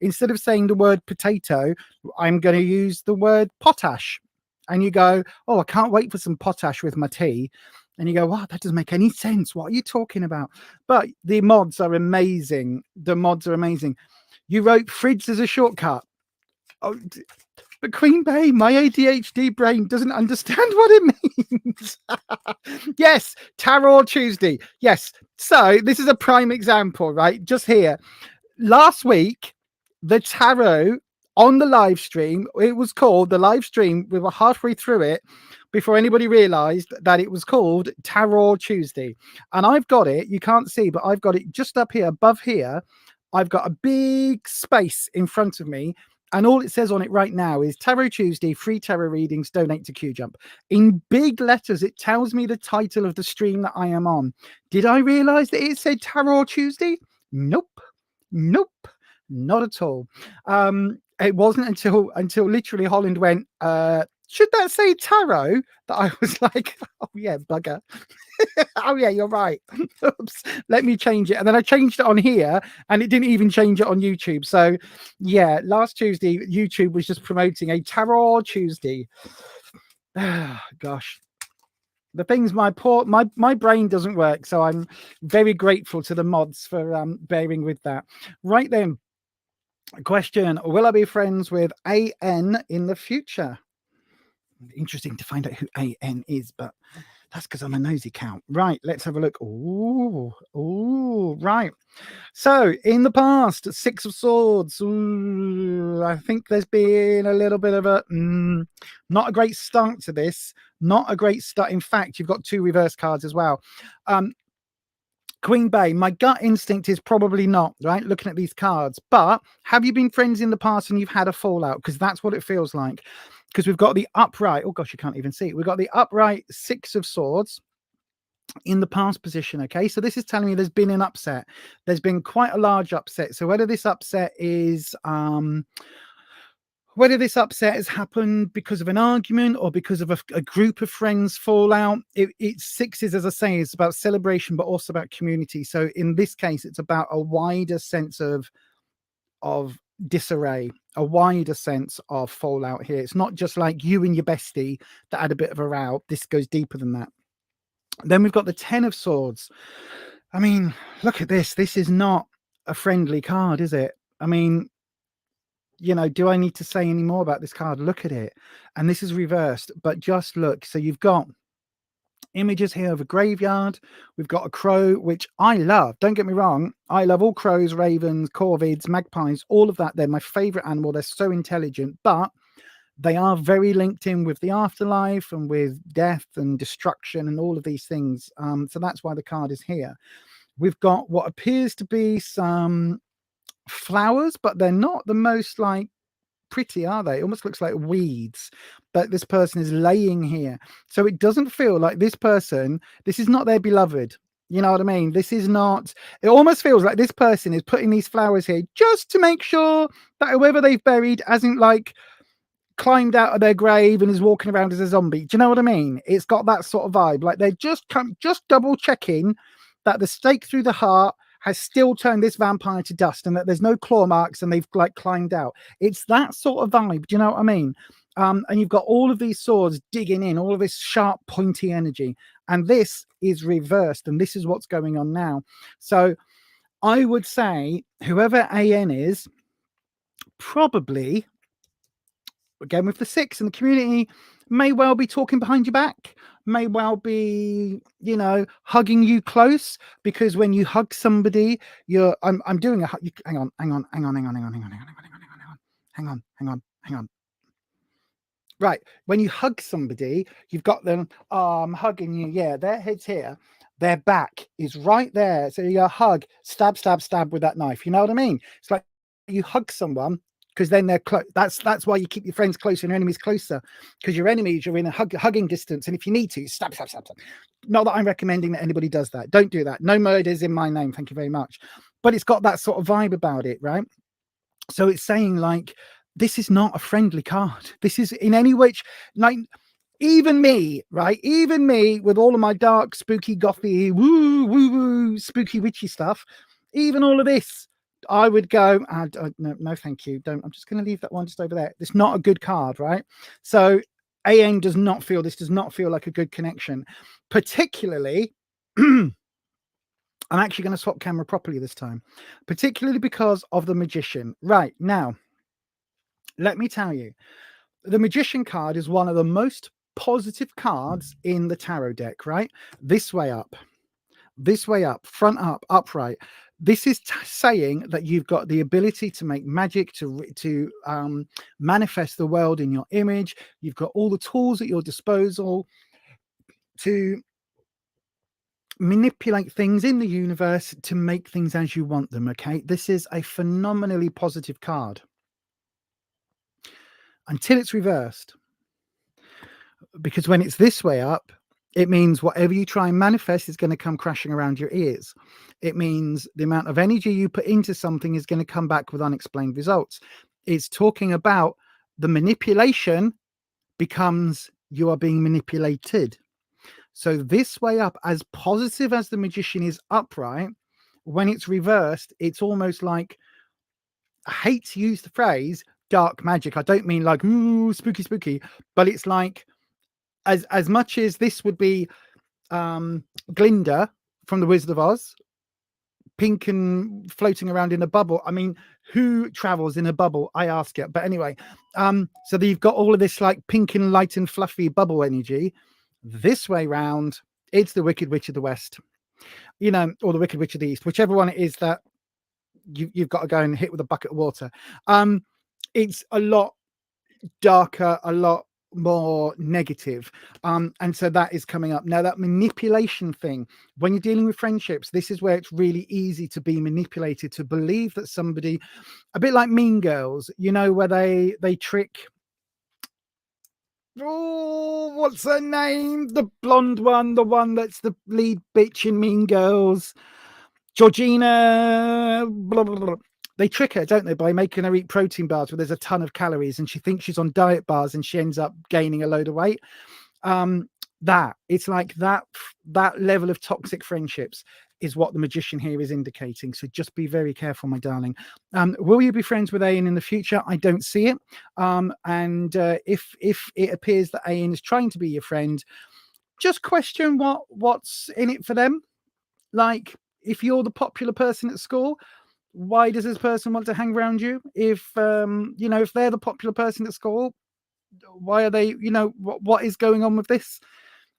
Instead of saying the word potato, I'm going to use the word potash. And you go, oh, I can't wait for some potash with my tea. And you go, wow, that doesn't make any sense. What are you talking about? But the mods are amazing. The mods are amazing. You wrote fridge as a shortcut. Oh, but Queen Bey, my ADHD brain doesn't understand what it means. Yes, Tarot Tuesday. Yes. So this is a prime example, right? Just here. Last week, the tarot on the live stream, it was called the live stream. We were halfway through it before anybody realized that it was called Tarot Tuesday. And I've got it, you can't see, but I've got it just up here, above here. I've got a big space in front of me. And all it says on it right now is Tarot Tuesday, free tarot readings, donate to QJump. In big letters, it tells me the title of the stream that I am on. Did I realize that it said Tarot Tuesday? Nope. Nope. Not at all. It wasn't until literally Holland went, should that say tarot? That I was like, oh yeah, bugger. Oh yeah, you're right. Oops, let me change it. And then I changed it on here and it didn't even change it on YouTube. So yeah, last Tuesday, YouTube was just promoting a Tarot Tuesday. Gosh. The things my brain doesn't work. So I'm very grateful to the mods for bearing with that. Right then. Question: will I be friends with AN in the future? Interesting to find out who AN is, but that's because I'm a nosy count. Right, let's have a look. Ooh, right. So in the past, 6 of Swords. Ooh, I think there's been a little bit of a not a great start to this. Not a great start. In fact, you've got 2 reverse cards as well. Queen Bey, my gut instinct is probably not, right? Looking at these cards. But have you been friends in the past and you've had a fallout? Because that's what it feels like. Because we've got the upright. Oh, gosh, you can't even see it. We've got the upright 6 of Swords in the past position. Okay, so this is telling me there's been an upset. There's been quite a large upset. So whether this upset is... whether this upset has happened because of an argument or because of a group of friends fallout, it's 6s, as I say, it's about celebration, but also about community. So in this case, it's about a wider sense of disarray, a wider sense of fallout here. It's not just like you and your bestie that had a bit of a row. This goes deeper than that. Then we've got the 10 of Swords. I mean, look at this. This is not a friendly card, is it? I mean, you know, do I need to say any more about this card? Look at it. And this is reversed, but just look. So you've got images here of a graveyard. We've got a crow, which I love. Don't get me wrong. I love all crows, ravens, corvids, magpies, all of that. They're my favorite animal. They're so intelligent, but they are very linked in with the afterlife and with death and destruction and all of these things. So that's why the card is here. We've got what appears to be some flowers, but they're not the most like pretty, are they? It almost looks like weeds that this person is laying here. So it doesn't feel like this person, this is not their beloved. You know what I mean? This is not, it almost feels like this person is putting these flowers here just to make sure that whoever they've buried hasn't like climbed out of their grave and is walking around as a zombie. Do you know what I mean? It's got that sort of vibe. Like they're just double checking that the stake through the heart has still turned this vampire to dust and that there's no claw marks and they've like climbed out. It's that sort of vibe. Do you know what I mean? And you've got all of these swords digging in, all of this sharp, pointy energy. And this is reversed. And this is what's going on now. So I would say whoever AN is, probably, again with the 6 in the community, may well be talking behind your back, may well be, you know, hugging you close, because when you hug somebody, I'm doing a hang on. Right, when you hug somebody, you've got them hugging you. Yeah, their head's here, their back is right there. So you hug, stab with that knife. You know what I mean? It's like you hug someone, because then they're close. That's why you keep your friends closer and your enemies closer, because your enemies are in a hugging distance. And if you need to, stab. Not that I'm recommending that anybody does that. Don't do that. No murders in my name. Thank you very much. But it's got that sort of vibe about it, right? So it's saying like this is not a friendly card. This is in any which, like, even me, right? Even me with all of my dark, spooky, gothy, woo, spooky, witchy stuff, even all of this, I would go, no, thank you. Don't. I'm just going to leave that one just over there. It's not a good card, right? So AN does not feel like a good connection, particularly. I'm actually going to swap camera properly this time, particularly because of the Magician. Right, now, let me tell you, the Magician card is one of the most positive cards in the tarot deck, right? This way up, front up, upright. This is saying that you've got the ability to make magic, to manifest the world in your image. You've got all the tools at your disposal to manipulate things in the universe to make things as you want them. Okay, this is a phenomenally positive card until it's reversed, because when it's this way up, it means whatever you try and manifest is going to come crashing around your ears. It means the amount of energy you put into something is going to come back with unexplained results. It's talking about the manipulation becomes you are being manipulated. So this way up, as positive as the Magician is upright, when it's reversed, it's almost like, I hate to use the phrase dark magic. I don't mean like, ooh, spooky, but it's like, as much as this would be Glinda from the Wizard of Oz, pink and floating around in a bubble. I mean, who travels in a bubble? I ask it. But anyway, so you've got all of this like pink and light and fluffy bubble energy. This way round, it's the Wicked Witch of the West, or the Wicked Witch of the East, whichever one it is that you've got to go and hit with a bucket of water. It's a lot darker, a lot more negative, and so that is coming up now. That manipulation thing, when you're dealing with friendships, this is where it's really easy to be manipulated, to believe that somebody, a bit like Mean Girls, where they trick, oh, what's her name, the blonde one, the one that's the lead bitch in Mean Girls, Georgina, blah, blah, blah. They trick her, don't they, by making her eat protein bars where there's a ton of calories, and she thinks she's on diet bars and she ends up gaining a load of weight. It's like that level of toxic friendships is what the Magician here is indicating. So just be very careful, my darling. Will you be friends with Ian in the future? I don't see it. And if it appears that Ian is trying to be your friend, just question what's in it for them. Like, if you're the popular person at school, why does this person want to hang around you? If if they're the popular person at school, why are they, what is going on with this?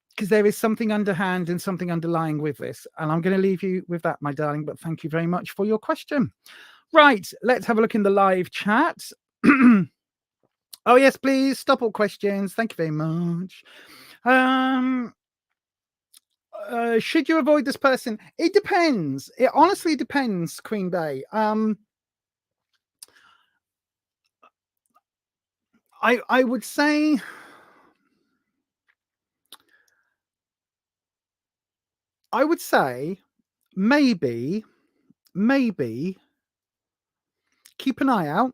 Because there is something underhand and something underlying with this. And I'm going to leave you with that, my darling, but thank you very much for your question. Right, let's have a look in the live chat. Oh yes, please stop all questions. Thank you very much. Should you avoid this person? It depends. It honestly depends, Queen Bey. I would say maybe keep an eye out.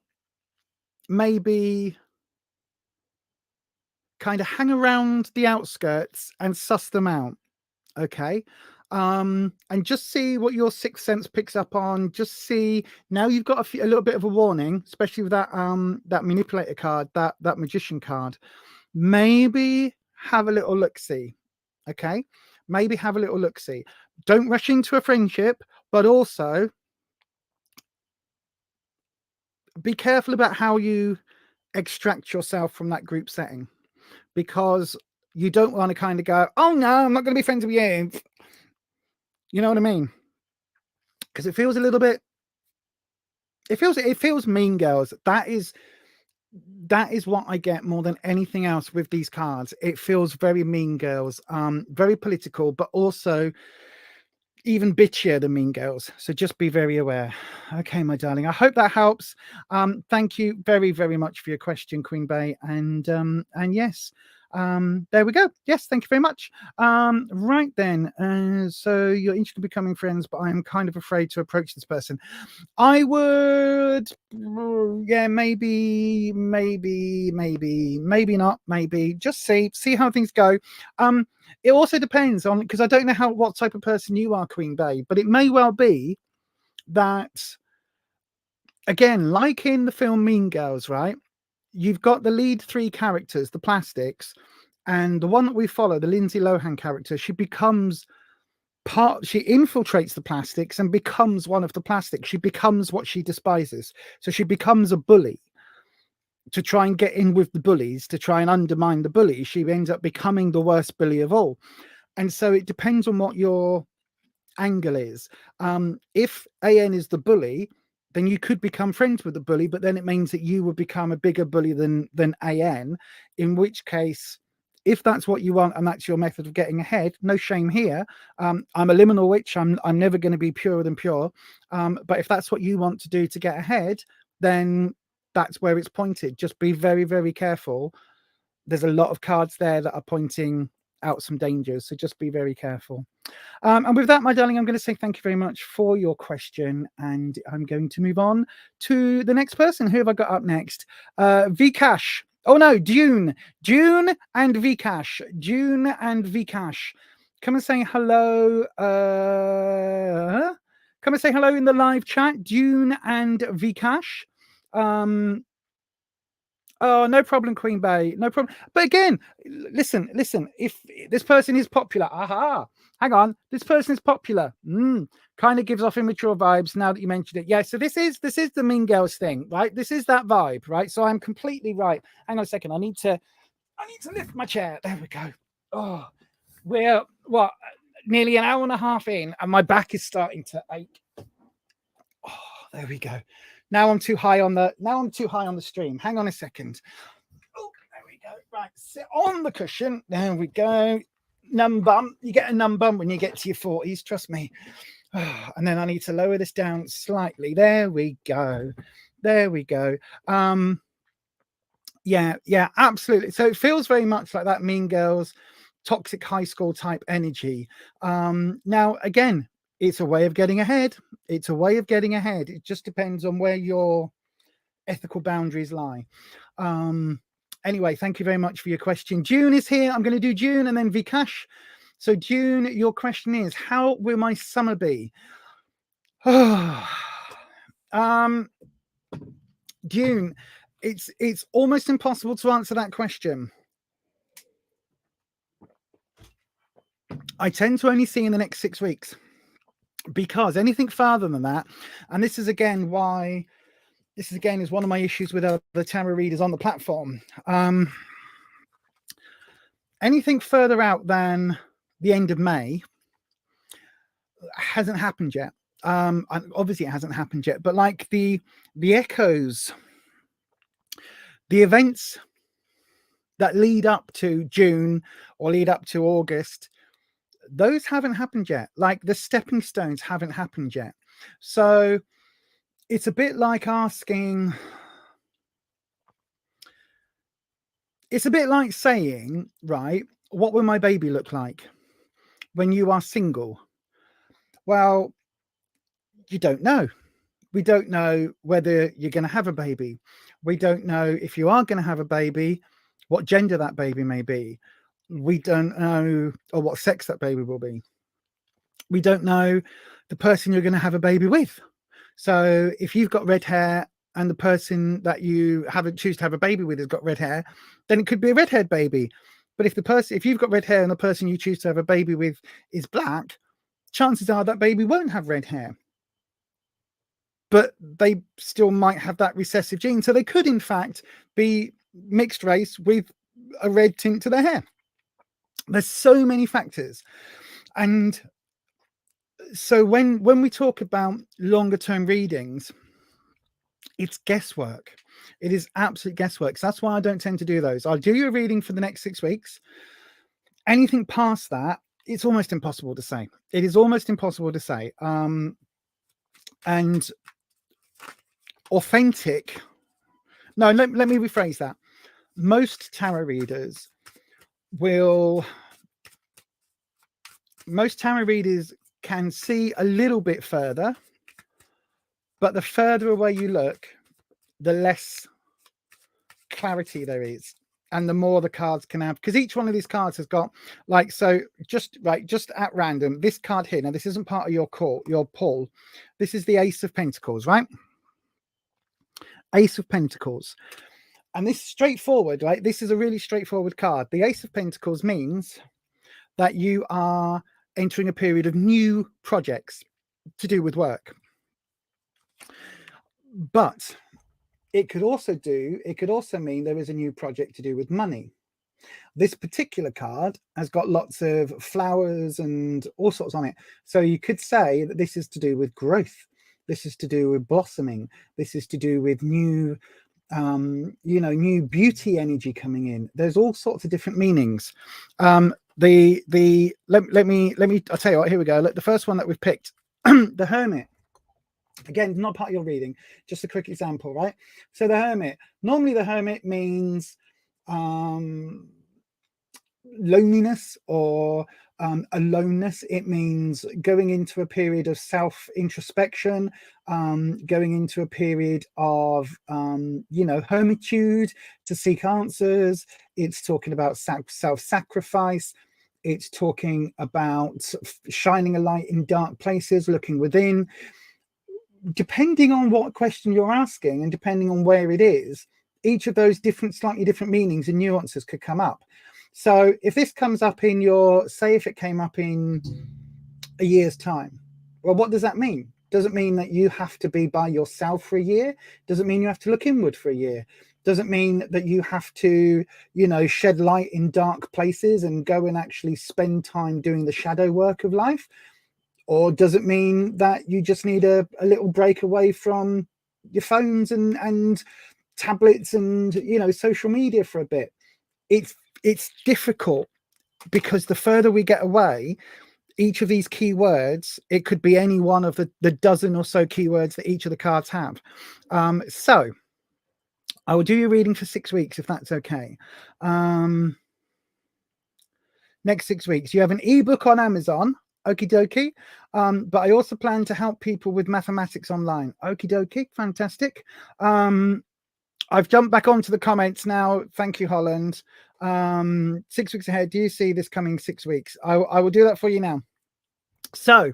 Maybe kind of hang around the outskirts and suss them out. Okay. And just see what your sixth sense picks up on. Just see, now you've got a little bit of a warning, especially with that that manipulator card, that Magician card. Maybe have a little look-see. Okay, maybe have a little look-see. Don't rush into a friendship, but also be careful about how you extract yourself from that group setting, because you don't want to kind of go, oh no, I'm not going to be friends with you. You know what I mean? Because it feels a little bit, it feels Mean Girls. That is what I get more than anything else with these cards. It feels very Mean Girls, very political, but also even bitchier than Mean Girls. So just be very aware. Okay, my darling. I hope that helps. Thank you very, very much for your question, Queen Bey. And yes, there we go. Yes, thank you very much. Right then. So you're interested in becoming friends, but I'm kind of afraid to approach this person. I would, yeah, maybe not, maybe just see how things go. It also depends on, because I don't know what type of person you are, Queen Bey, but it may well be that, again, like in the film Mean Girls, right? You've got the lead three characters, the plastics, and the one that we follow, the Lindsay Lohan character, she infiltrates the plastics and becomes one of the plastics. She becomes what she despises. So she becomes a bully to try and get in with the bullies, to try and undermine the bullies. She ends up becoming the worst bully of all. And so it depends on what your angle is. If AN is the bully, then you could become friends with the bully, but then it means that you would become a bigger bully than AN, in which case, if that's what you want and that's your method of getting ahead, no shame here. I'm a liminal witch. I'm never going to be purer than pure. But if that's what you want to do to get ahead, then that's where it's pointed. Just be very, very careful. There's a lot of cards there that are pointing out some dangers, so just be very careful. And with that, my darling, I'm going to say thank you very much for your question, and I'm going to move on to the next person. Who have I got up next? Vikash. Oh no, June and Vikash. Come and say hello. Come and say hello in the live chat, June and Vikash. Oh, no problem, Queen Bey. No problem. But again, listen. If this person is popular, hang on. This person is popular. Kind of gives off immature vibes now that you mentioned it. Yeah. So this is the Mean Girls thing, right? This is that vibe, right? So I'm completely right. Hang on a second. I need to lift my chair. There we go. Oh, we're nearly an hour and a half in, and my back is starting to ache. Oh, there we go. Now I'm too high on the stream. Hang on a second. Oh, there we go. Right, sit on the cushion. There we go. Numb bum. You get a numb bum when you get to your 40s, trust me. And then I need to lower this down slightly. There we go. Yeah, absolutely. So it feels very much like that Mean Girls, toxic high school type energy. Now, again, it's a way of getting ahead. It just depends on where your ethical boundaries lie. Anyway, thank you very much for your question. June is here. I'm going to do June and then Vikash. So June, your question is, how will my summer be? June, it's almost impossible to answer that question. I tend to only see in the next 6 weeks. Because anything further than that, and this is again one of my issues with the tarot readers on the platform. Anything further out than the end of May hasn't happened yet. Obviously it hasn't happened yet, but like the echoes, the events that lead up to June or lead up to August, those haven't happened yet. Like the stepping stones haven't happened yet. So it's a bit like asking, it's a bit like saying, right, what will my baby look like when you are single? Well, you don't know. We don't know whether you're going to have a baby. We don't know if you are going to have a baby, what gender that baby may be. We don't know, or what sex that baby will be. We don't know the person you're going to have a baby with. So if you've got red hair and the person that you choose to have a baby with has got red hair, then it could be a red-haired baby. But if you've got red hair and the person you choose to have a baby with is black, chances are that baby won't have red hair. But they still might have that recessive gene. So they could, in fact, be mixed race with a red tint to their hair. There's so many factors. And so when we talk about longer term readings, it's guesswork. It is absolute guesswork. So that's why I don't tend to do those. I'll do your reading for the next 6 weeks. Anything past that it's almost impossible to say. It is almost impossible to say. And authentic. No, let me rephrase that. Most tarot readers can see a little bit further, but the further away you look, the less clarity there is, and the more the cards can have, because each one of these cards has got, like, so just at random, this card here, now this isn't part of your pull, this is the Ace of Pentacles, right? Ace of Pentacles. And this is straightforward, right? This is a really straightforward card. The Ace of Pentacles means that you are entering a period of new projects to do with work. But it could also mean there is a new project to do with money. This particular card has got lots of flowers and all sorts on it. So you could say that this is to do with growth. This is to do with blossoming. This is to do with new, new beauty energy coming in. There's all sorts of different meanings. Let me, I'll tell you what, here we go. Look, the first one that we've picked, the Hermit. Again, not part of your reading, just a quick example, right? So the Hermit, normally the Hermit means loneliness or aloneness. It means going into a period of self-introspection, going into a period of, hermitude to seek answers. It's talking about self-sacrifice. It's talking about shining a light in dark places, looking within. Depending on what question you're asking and depending on where it is, each of those slightly different meanings and nuances could come up. So if this comes up in if it came up in a year's time, well, what does that mean? Does it mean that you have to be by yourself for a year? Does it mean you have to look inward for a year? Does it mean that you have to, shed light in dark places and go and actually spend time doing the shadow work of life? Or does it mean that you just need a little break away from your phones and tablets and, social media for a bit? It's difficult because the further we get away, each of these keywords, it could be any one of the dozen or so keywords that each of the cards have. So I will do your reading for 6 weeks, if that's okay. Next 6 weeks, you have an ebook on Amazon. Okie dokie. But I also plan to help people with mathematics online. Okie dokie. Fantastic. I've jumped back onto the comments now. Thank you, Holland. 6 weeks ahead. Do you see this coming 6 weeks? I will do that for you now. So,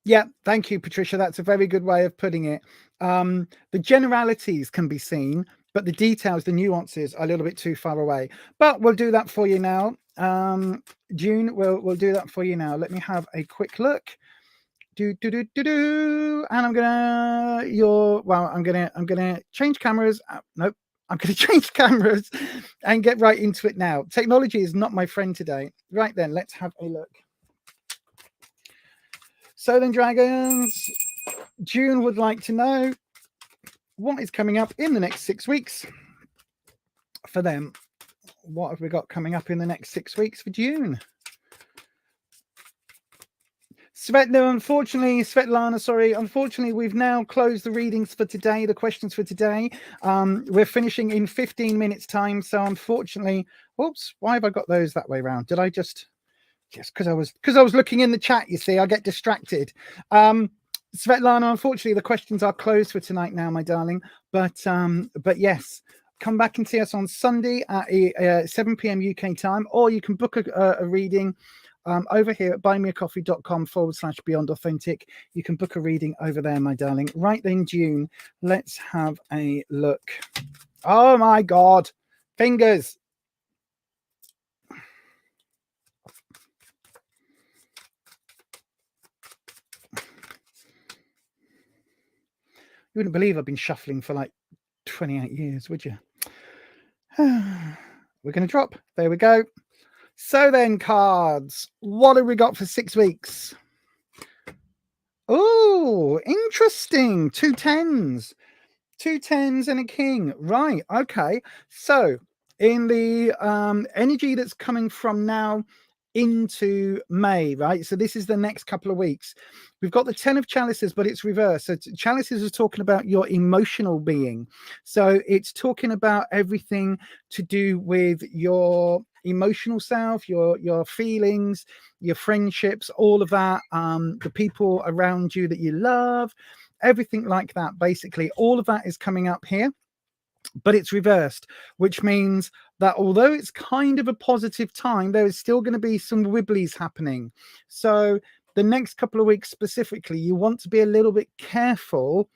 yeah, thank you, Patricia. That's a very good way of putting it. The generalities can be seen, but the details, the nuances are a little bit too far away. But we'll do that for you now. June, we'll do that for you now. Let me have a quick look. And I'm gonna change cameras. Nope, I'm gonna change cameras and get right into it now. Technology is not my friend today. Right then, let's have a look. So then, dragons, June would like to know what is coming up in the next 6 weeks for them. What have we got coming up in the next 6 weeks for June? Unfortunately, we've now closed the readings for today, the questions for today. We're finishing in 15 minutes time. So unfortunately, oops, why have I got those that way around? Did I just because I was looking in the chat, you see, I get distracted. Svetlana, unfortunately, the questions are closed for tonight now, my darling. But yes, come back and see us on Sunday at 7 p.m. UK time, or you can book a reading over here at buymeacoffee.com/beyondauthentic. You can book a reading over there, my darling. Right then, June, let's have a look. Oh my God, fingers. You wouldn't believe I've been shuffling for like 28 years, would you? We're going to drop. There we go. So then, cards. What have we got for 6 weeks? Oh, interesting. 2 10s. 2 10s and a king. Right. Okay. So in the energy that's coming from now into May, right? So this is the next couple of weeks. We've got the 10 of chalices, but it's reversed. So chalices is talking about your emotional being. So it's talking about everything to do with your emotional self, your feelings, your friendships, all of that, the people around you that you love, everything like that. Basically, all of that is coming up here, but it's reversed, which means that although it's kind of a positive time, there is still going to be some wibblies happening. So the next couple of weeks specifically, you want to be a little bit careful.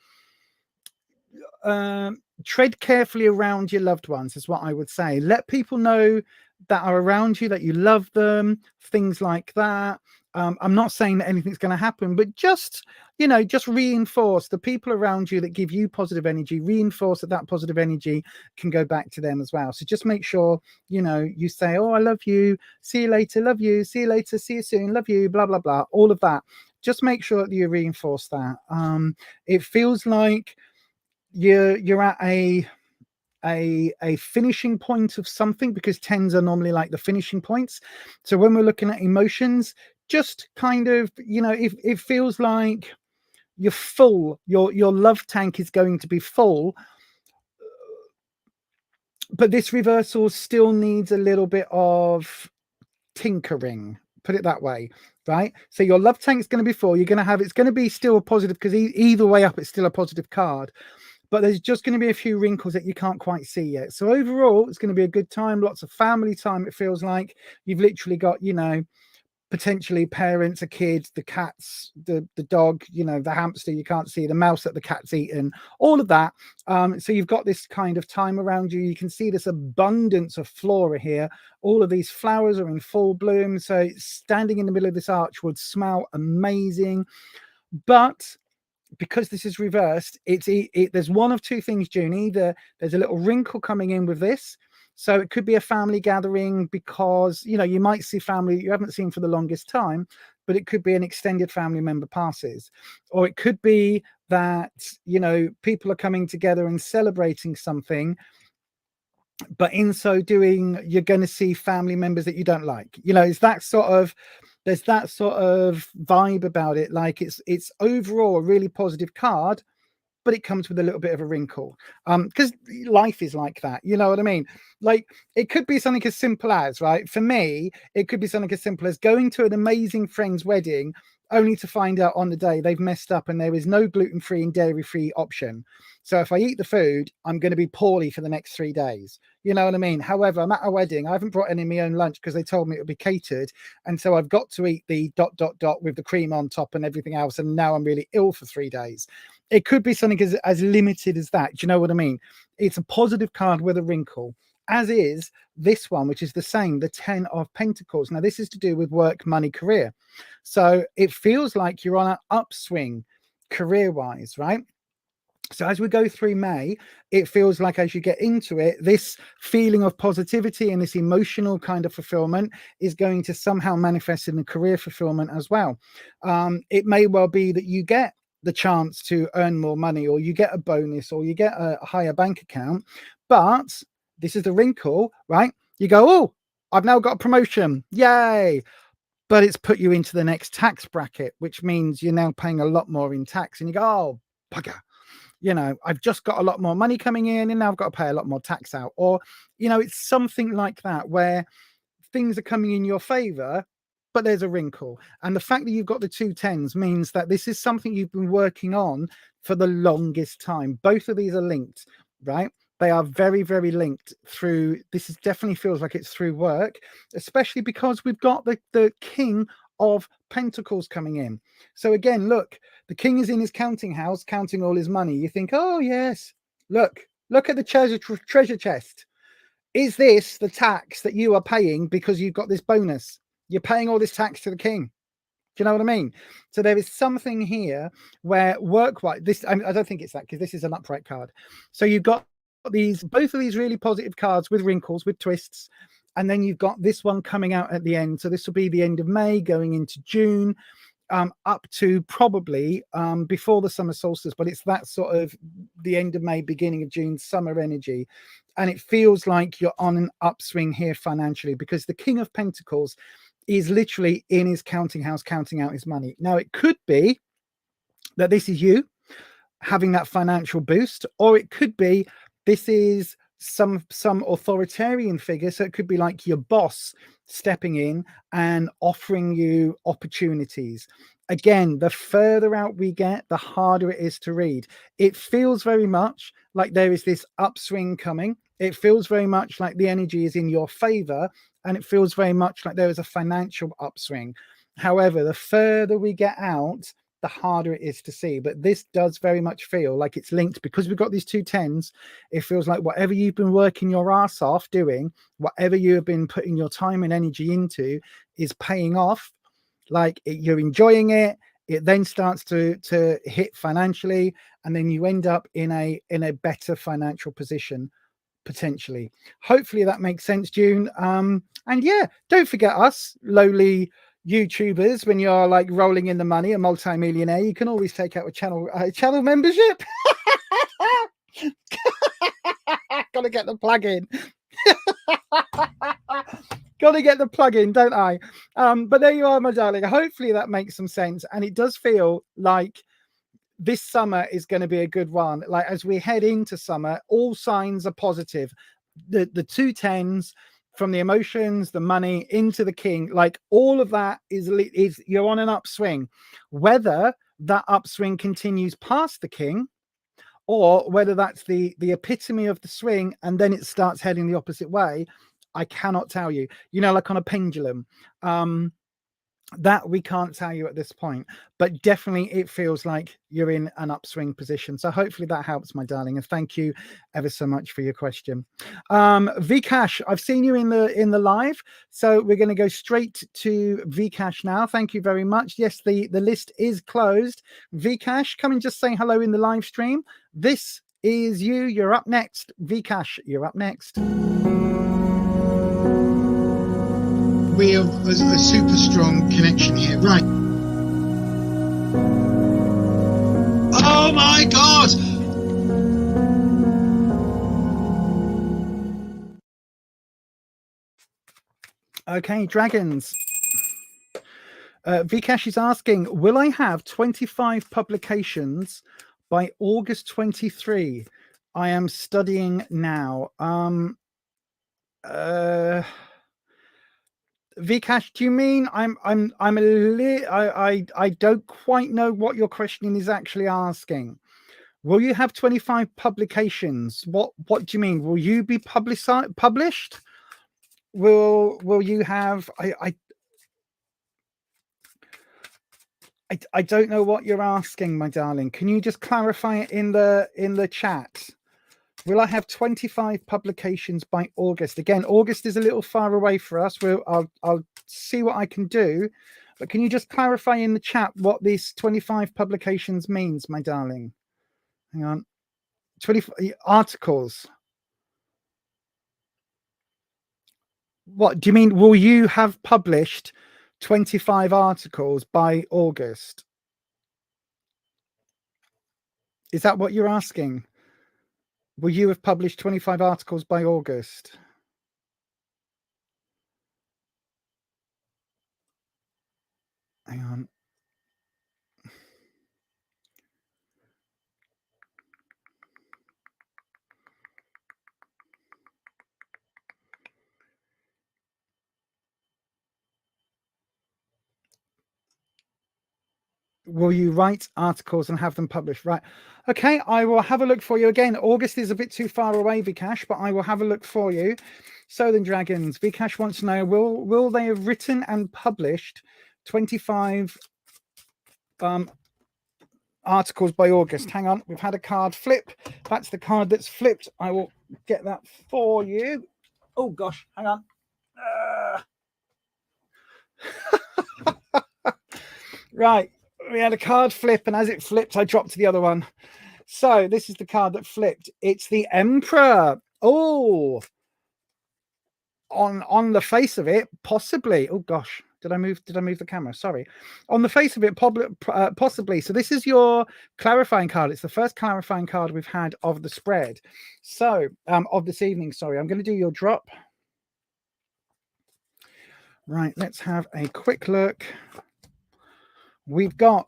Tread carefully around your loved ones is what I would say. Let people know that are around you that you love them, things like that. I'm not saying that anything's going to happen, but just, you know, just reinforce the people around you that give you positive energy, reinforce that that positive energy can go back to them as well. So just make sure, you know, you say, oh, I love you, see you later, love you, see you later, see you soon, love you, blah, blah, blah, all of that. Just make sure that you reinforce that. It feels like you're at a finishing point of something, because 10s are normally like the finishing points. So when we're looking at emotions, just kind of, you know, if it feels like you're full, your love tank is going to be full, but this reversal still needs a little bit of tinkering, put it that way, right? So your love tank is going to be full, you're going to have, it's going to be still a positive, because either way up it's still a positive card, but there's just going to be a few wrinkles that you can't quite see yet. So overall, it's going to be a good time, lots of family time. It feels like you've literally got, you know, potentially parents, a kid, the cats, the dog, you know, the hamster you can't see, the mouse that the cat's eaten, all of that. So you've got this kind of time around you. You can see this abundance of flora here. All of these flowers are in full bloom. So standing in the middle of this arch would smell amazing. But because this is reversed, there's one of two things, June. Either there's a little wrinkle coming in with this, so it could be a family gathering, because, you know, you might see family you haven't seen for the longest time, but it could be an extended family member passes, or it could be that, you know, people are coming together and celebrating something, but in so doing, you're going to see family members that you don't like. You know, it's that sort of, there's that sort of vibe about it. Like it's overall a really positive card, but it comes with a little bit of a wrinkle, because life is like that. You know what I mean? Like, it could be something as simple as, right, for me, it could be something as simple as going to an amazing friend's wedding only to find out on the day they've messed up and there is no gluten-free and dairy-free option. So if I eat the food, I'm going to be poorly for the next 3 days. You know what I mean? However, I'm at a wedding. I haven't brought any of my own lunch because they told me it would be catered. And so I've got to eat the ... with the cream on top and everything else. And now I'm really ill for 3 days. It could be something as limited as that. Do you know what I mean? It's a positive card with a wrinkle, as is this one, which is the same, the 10 of Pentacles. Now, this is to do with work, money, career. So it feels like you're on an upswing career-wise, right? So as we go through May, it feels like as you get into it, this feeling of positivity and this emotional kind of fulfillment is going to somehow manifest in the career fulfillment as well. It may well be that you get the chance to earn more money, or you get a bonus, or you get a higher bank account. But this is the wrinkle, right? You go, oh, I've now got a promotion. Yay. But it's put you into the next tax bracket, which means you're now paying a lot more in tax. And you go, oh, bugger. You know, I've just got a lot more money coming in and now I've got to pay a lot more tax out. Or, you know, it's something like that where things are coming in your favor, but there's a wrinkle. And the fact that you've got the 2 10s means that this is something you've been working on for the longest time. Both of these are linked, right? They are very, very linked through. This is definitely feels like it's through work, especially because we've got the King of Pentacles coming in. So again, look, the king is in his counting house, counting all his money. You think, oh yes, look at the treasure chest. Is this the tax that you are paying because you've got this bonus? You're paying all this tax to the king. Do you know what I mean? So there is something here where work-wise, I don't think it's that, because this is an upright card. So you've got both of these really positive cards with wrinkles, with twists. And then you've got this one coming out at the end. So this will be the end of May going into June. up to probably before the summer solstice, but it's that sort of the end of May, beginning of June, summer energy. And it feels like you're on an upswing here financially, because the King of Pentacles is literally in his counting house, counting out his money. Now, it could be that this is you having that financial boost, or it could be this is some authoritarian figure. So it could be like your boss stepping in and offering you opportunities. Again, the further out we get, the harder it is to read. It feels very much like there is this upswing coming. It feels very much like the energy is in your favor, and it feels very much like there is a financial upswing. However, the further we get out, the harder it is to see. But this does very much feel like it's linked, because we've got these two tens. It feels like whatever you've been working your ass off doing, whatever you have been putting your time and energy into, is paying off. Like you're enjoying it. It then starts to hit financially, and then you end up in a better financial position potentially. Hopefully that makes sense, June. And yeah, don't forget us lowly YouTubers. When you're like rolling in the money, a multi-millionaire, you can always take out a channel membership. Gotta get the plug in. Gotta get the plug in, don't I? But there you are, my darling. Hopefully that makes some sense. And it does feel like this summer is going to be a good one. Like as we head into summer, all signs are positive. The two tens, from the emotions, the money, into the king, like all of that is you're on an upswing. Whether that upswing continues past the king, or whether that's the epitome of the swing and then it starts heading the opposite way, I cannot tell you. You know, like on a pendulum. That we can't tell you at this point, but definitely it feels like you're in an upswing position. So hopefully that helps, my darling, and thank you ever so much for your question. Vcash, I've seen you in the live, so we're going to go straight to Vcash now. Thank you very much. Yes, the list is closed. Vcash, come and just say hello in the live stream. This is you. You're up next. Vcash, you're up next. We have a super strong connection here. Right. Oh my God! Okay, dragons. Vcash is asking, will I have 25 publications by August 23? I am studying now. Vcash, do you mean I don't quite know what your question is actually asking. Will you have 25 publications? What do you mean? Will you be published? Will you have I don't know what you're asking, my darling. Can you just clarify it in the chat? Will I have 25 publications by August? Again, August is a little far away for us. I'll see what I can do. But can you just clarify in the chat what these 25 publications means, my darling? Hang on. 25 articles. What do you mean? Will you have published 25 articles by August? Is that what you're asking? Will you have published 25 articles by August? Hang on. Will you write articles and have them published? Right. Okay, I will have a look for you. Again, August is a bit too far away, Vcash, but I will have a look for you. So then, dragons, Vcash wants to know, will they have written and published 25 articles by August? Hang on, we've had a card flip. That's the card that's flipped. I will get that for you. Oh, gosh, hang on. Right. We had a card flip, and as it flipped, I dropped to the other one. So this is the card that flipped. It's the Emperor. Oh, on the face of it, possibly. Oh gosh, Did I move the camera? Sorry. On the face of it, possibly. So this is your clarifying card. It's the first clarifying card we've had of the spread. So of this evening, sorry. I'm going to do your drop. Right, let's have a quick look. We've got,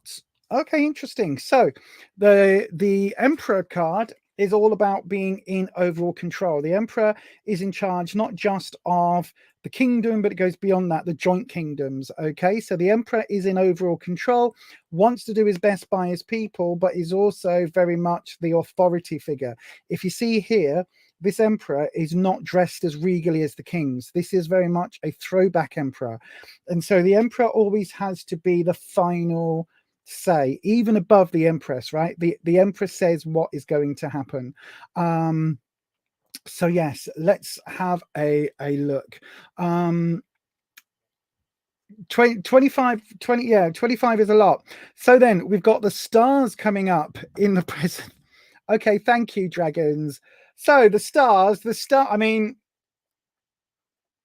okay, interesting. So the Emperor card is all about being in overall control. The Emperor is in charge not just of the kingdom, but it goes beyond that, the joint kingdoms. Okay, so the Emperor is in overall control, wants to do his best by his people, but is also very much the authority figure. If you see here, this Emperor is not dressed as regally as the kings. This is very much a throwback Emperor. And so the Emperor always has to be the final say, even above the Empress, right? The Empress says what is going to happen. So yes, let's have a look. 25 is a lot. So then we've got the stars coming up in the present. Okay, thank you, dragons. So the stars, I mean,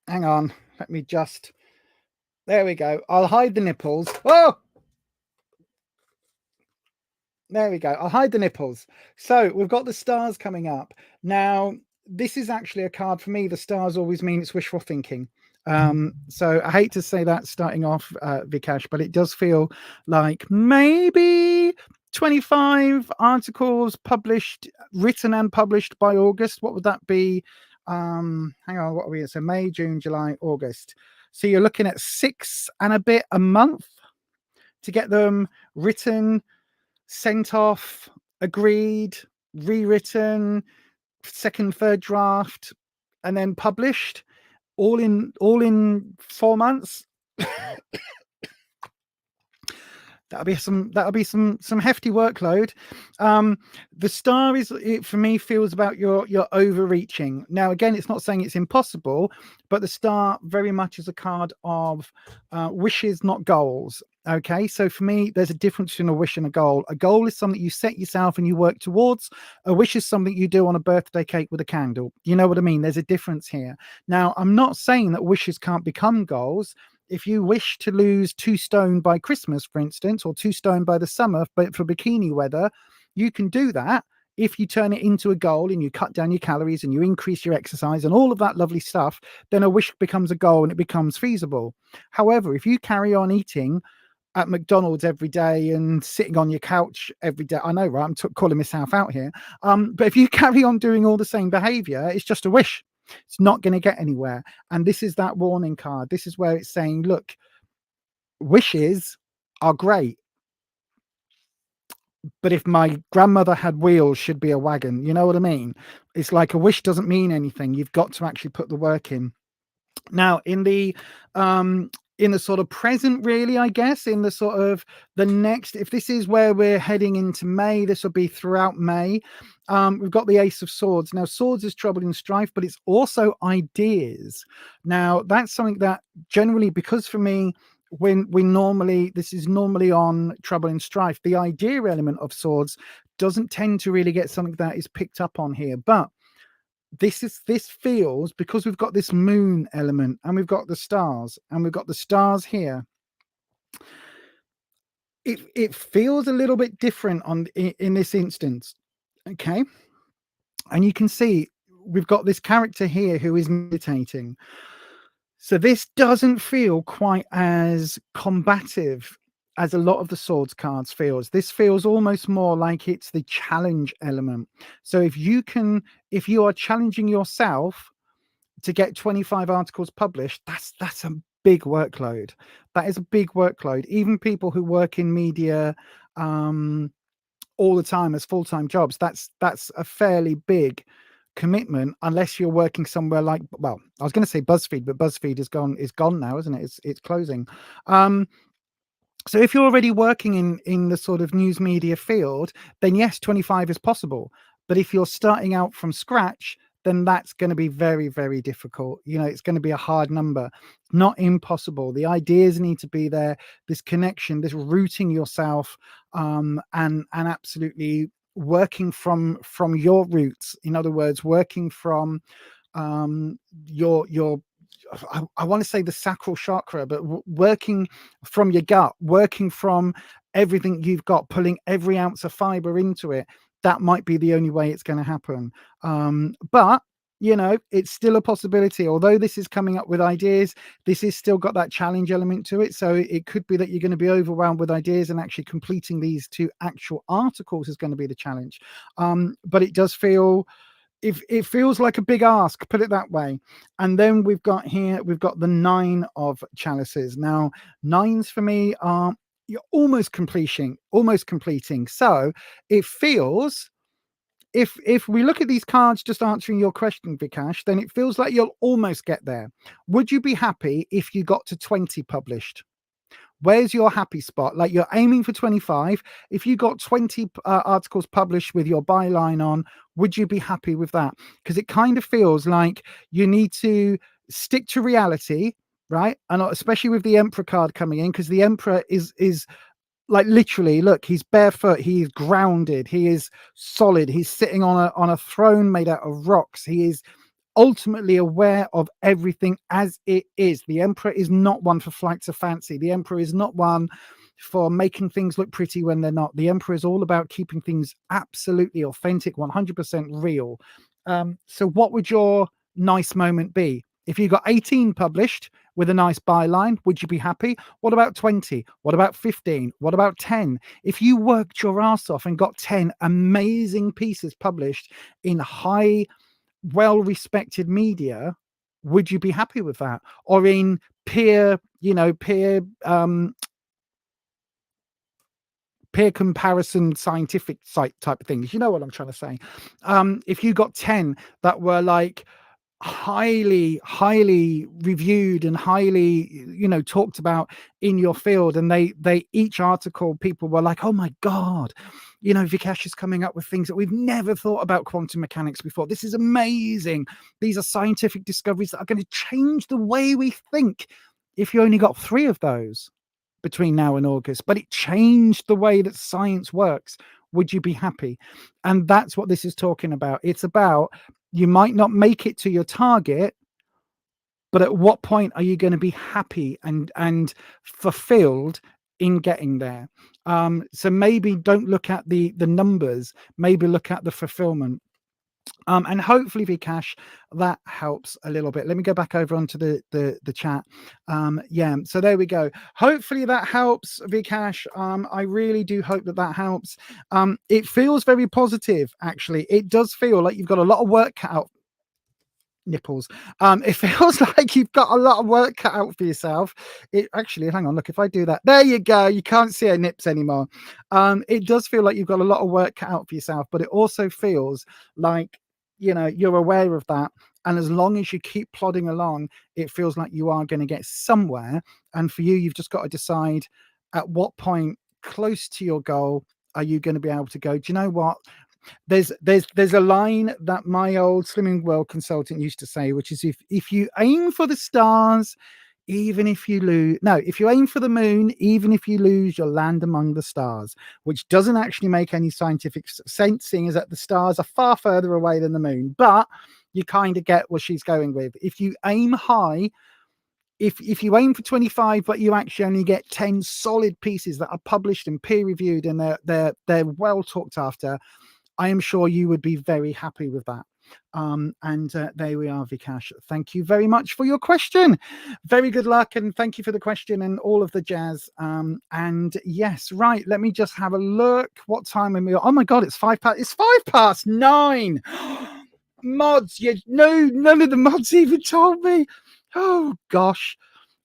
hang on, let me just, there we go. I'll hide the nipples. Oh, there we go. I'll hide the nipples. So we've got the stars coming up. Now, this is actually a card for me. The stars always mean it's wishful thinking. So I hate to say that starting off, Vikash, but it does feel like maybe 25 articles published, written and published by August. What would that be? Hang on, what are we? So May, June, July, August. So you're looking at 6 and a bit a month to get them written, sent off, agreed, rewritten, second, third draft, and then published, all in 4 months. That'll be some hefty workload. The star is, it for me feels about your overreaching. Now again, it's not saying it's impossible, but the star very much is a card of wishes, not goals. Okay, so for me, there's a difference between a wish and a goal. A goal is something you set yourself and you work towards. A wish is something you do on a birthday cake with a candle. You know what I mean? There's a difference here. Now, I'm not saying that wishes can't become goals. If you wish to lose 2 stone by Christmas, for instance, or 2 stone by the summer, but for bikini weather, you can do that if you turn it into a goal and you cut down your calories and you increase your exercise and all of that lovely stuff. Then a wish becomes a goal and it becomes feasible. However, if you carry on eating at McDonald's every day and sitting on your couch every day, I know, right? I'm calling myself out here. But if you carry on doing all the same behavior, it's just a wish. It's not going to get anywhere. And this is that warning card. This is where it's saying, look, wishes are great, but if my grandmother had wheels, should be a wagon. You know what I mean? It's like a wish doesn't mean anything. You've got to actually put the work in. Now, in the sort of present, really, I guess, in the sort of the next, if this is where we're heading into May, this will be throughout May. We've got the Ace of Swords. Now, swords is trouble and strife, but it's also ideas. Now, that's something that generally, because for me, when we normally, this is normally on trouble and strife, the idea element of swords doesn't tend to really get something that is picked up on here. But this feels, because we've got this moon element and we've got the stars and we've got the stars here, it feels a little bit different in this instance. Okay, and you can see we've got this character here who is meditating. So this doesn't feel quite as combative as a lot of the swords cards feels. This feels almost more like it's the challenge element. So if you are challenging yourself to get 25 articles published, that's a big workload. That is a big workload. Even people who work in media all the time as full-time jobs, that's a fairly big commitment, unless you're working somewhere like, well, I was going to say BuzzFeed, but BuzzFeed is gone now, isn't it? It's closing. So if you're already working in the sort of news media field, then yes, 25 is possible. But if you're starting out from scratch, then that's going to be very, very difficult. You know, it's going to be a hard number, not impossible. The ideas need to be there, this connection, this rooting yourself, and absolutely working from your roots. In other words, working from your I want to say the sacral chakra, but working from your gut, working from everything you've got, pulling every ounce of fiber into it, that might be the only way it's going to happen. But you know, it's still a possibility. Although this is coming up with ideas, this is still got that challenge element to it. So it could be that you're going to be overwhelmed with ideas, and actually completing these 2 actual articles is going to be the challenge. But it does feel, if it feels like a big ask, put it that way. And then we've got the 9 of chalices. Now, 9s for me are, you're almost completing. So it feels, if we look at these cards, just answering your question, Vikash, then it feels like you'll almost get there. Would you be happy if you got to 20 published? Where's your happy spot? Like, you're aiming for 25. If you got 20 articles published with your byline on, would you be happy with that? Because it kind of feels like you need to stick to reality, right? And especially with the Emperor card coming in, because the Emperor is like, literally, look, he's barefoot, he is grounded, he is solid, he's sitting on a throne made out of rocks. He is ultimately aware of everything as it is. The Emperor is not one for flights of fancy. The Emperor is not one for making things look pretty when they're not. The Emperor is all about keeping things absolutely authentic, 100% real. So what would your nice moment be? If you got 18 published with a nice byline, would you be happy? What about 20? What about 15? What about 10? If you worked your ass off and got 10 amazing pieces published in high, well-respected media, would you be happy with that? Or in peer comparison scientific site type of things? You know what I'm trying to say? If you got 10 that were like highly reviewed and highly, you know, talked about in your field, and they each article, people were like, oh my god, you know, Vikash is coming up with things that we've never thought about quantum mechanics before. This is amazing. These are scientific discoveries that are going to change the way we think. If you only got 3 of those between now and August, but it changed the way that science works, would you be happy? And that's what this is talking about. It's about, you might not make it to your target, but at what point are you going to be happy and fulfilled in getting there? So maybe don't look at the numbers, maybe look at the fulfillment. And hopefully, Vikash, that helps a little bit. Let me go back over onto the chat. Yeah, so there we go. Hopefully that helps, Vikash. I really do hope that helps. It feels very positive, actually. It does feel like you've got a lot of work cut out. Nipples. It feels like you've got a lot of work cut out for yourself. It actually, hang on, look, if I do that, there you go, you can't see her nips anymore. It does feel like you've got a lot of work cut out for yourself, but it also feels like, you know, you're aware of that, and as long as you keep plodding along, it feels like you are going to get somewhere. And for you, you've just got to decide at what point close to your goal are you going to be able to go, do you know what, there's a line that my old Slimming World consultant used to say, which is, if you aim for the stars, even if you lose, no, if you aim for the moon, even if you lose, you'll land among the stars, which doesn't actually make any scientific sense, seeing as that the stars are far further away than the moon. But you kind of get what she's going with. If you aim high, if you aim for 25, but you actually only get 10 solid pieces that are published and peer reviewed, and they're well talked after, I am sure you would be very happy with that. And there we are, Vikash. Thank you very much for your question. Very good luck, and thank you for the question and all of the jazz. And yes, right, let me just have a look. What time are we? Oh my god, it's 9. Mods, none of the mods even told me. Oh gosh.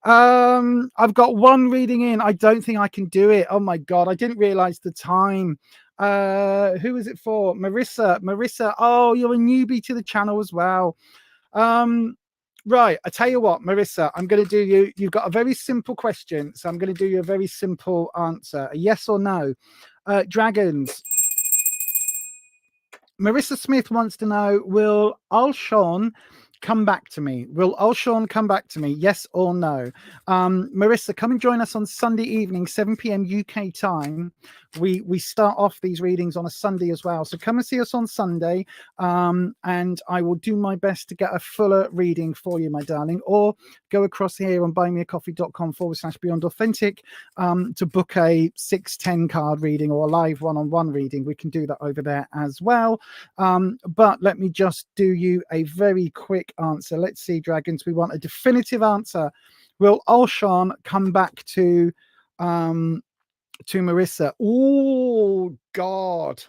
I've got 1 reading in. I don't think I can do it. Oh my god, I didn't realize the time. Who is it for? Marissa, oh, you're a newbie to the channel as well. Right, I tell you what, Marissa, I'm going to do you've got a very simple question, so I'm going to do you a very simple answer, a yes or no. Dragons. Marissa Smith wants to know, will Ulshawn come back to me? Will Ulshawn come back to me? Yes or no? Marissa, come and join us on Sunday evening, 7 p.m. UK time, we start off these readings on a Sunday as well. So come and see us on Sunday, and I will do my best to get a fuller reading for you, my darling. Or go across here on buymeacoffee.com/Beyond Authentic to book a 6-10 card reading or a live one-on-one reading. We can do that over there as well. But let me just do you a very quick answer. Let's see, dragons. We want a definitive answer. Will Alshan come back to Marissa? Oh God.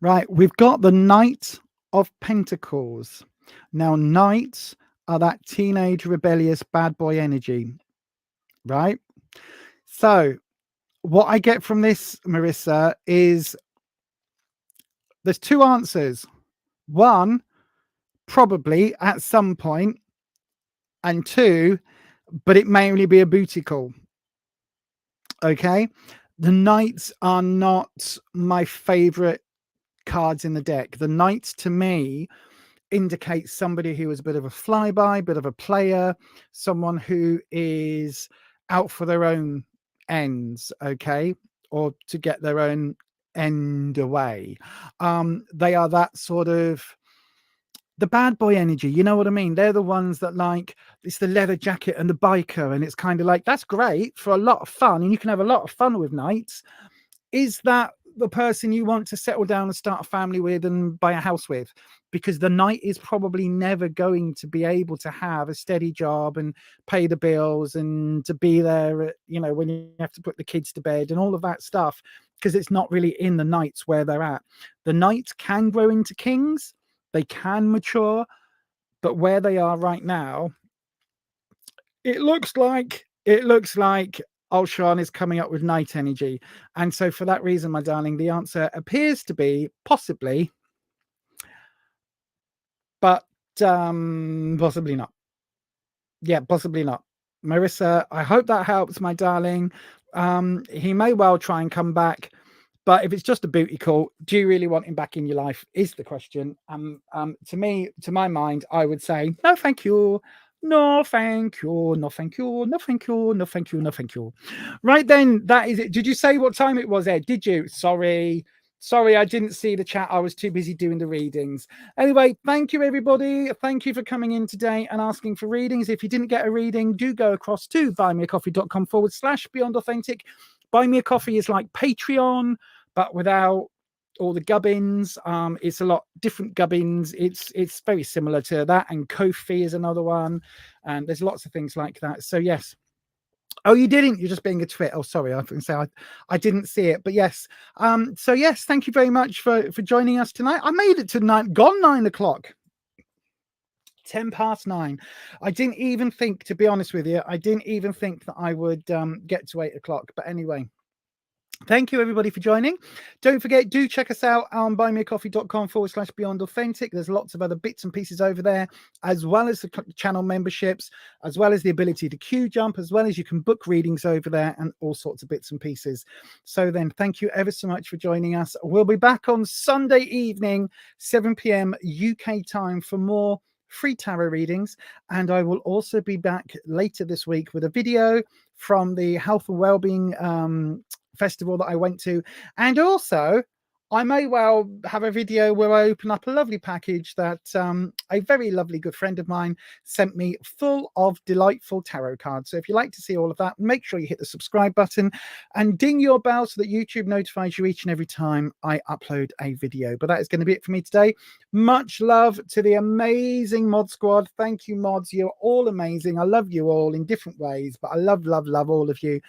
Right, we've got the Knight of Pentacles. Now, knights are that teenage, rebellious, bad boy energy, right? So what I get from this, Marissa, is there's two answers. One, probably at some point, and two, but it may only be a booty call. Okay, the knights are not my favorite cards in the deck. The knights to me indicates somebody who is a bit of a flyby, bit of a player, someone who is out for their own ends, okay, or to get their own end away. They are that sort of the bad boy energy, you know what I mean? They're the ones that, like, it's the leather jacket and the biker, and it's kind of like, that's great for a lot of fun, and you can have a lot of fun with knights. Is that the person you want to settle down and start a family with and buy a house with? Because the knight is probably never going to be able to have a steady job and pay the bills and to be there, you know, when you have to put the kids to bed and all of that stuff, because it's not really in the knights where they're at. The knights can grow into kings, they can mature, but where they are right now, it looks like Alshan is coming up with knight energy. And so for that reason, my darling, the answer appears to be possibly, but possibly not. Yeah, possibly not. Marissa, I hope that helps, my darling. He may well try and come back, but if it's just a booty call, do you really want him back in your life is the question. To me, to my mind, I would say, no, thank you. No, thank you. No, thank you. No, thank you. No, thank you. No, thank you. Right then, that is it. Did you say what time it was, Ed? Did you? Sorry, I didn't see the chat. I was too busy doing the readings. Anyway, thank you, everybody. Thank you for coming in today and asking for readings. If you didn't get a reading, do go across to buymeacoffee.com/Beyond Authentic. Buy Me a Coffee is like Patreon, but without all the gubbins. It's a lot different gubbins. It's very similar to that, and Ko-fi is another one, and there's lots of things like that. So yes. Oh, you didn't? You're just being a twit. Oh, sorry. I can say I didn't see it, but yes. So yes, thank you very much for joining us tonight. I made it to 9 o'clock. 9:10. I didn't even think, to be honest with you, I didn't even think that I would get to 8 o'clock. But anyway, thank you, everybody, for joining. Don't forget, do check us out on buymeacoffee.com/Beyond Authentic. There's lots of other bits and pieces over there, as well as the channel memberships, as well as the ability to queue jump, as well as you can book readings over there and all sorts of bits and pieces. So then, thank you ever so much for joining us. We'll be back on Sunday evening, 7 p.m. UK time for more free tarot readings, and I will also be back later this week with a video from the health and wellbeing festival that I went to, and also I may well have a video where I open up a lovely package that a very lovely good friend of mine sent me, full of delightful tarot cards. So if you like to see all of that, make sure you hit the subscribe button and ding your bell so that YouTube notifies you each and every time I upload a video. But that is going to be it for me today. Much love to the amazing mod squad. Thank you, mods. You're all amazing. I love you all in different ways, but I love all of you.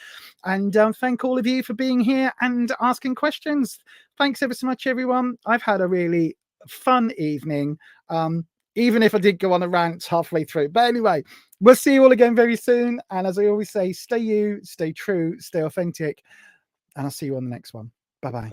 And thank all of you for being here and asking questions. Thanks ever so much, everyone. I've had a really fun evening, even if I did go on a rant halfway through. But anyway, we'll see you all again very soon. And as I always say, stay you, stay true, stay authentic. And I'll see you on the next one. Bye-bye.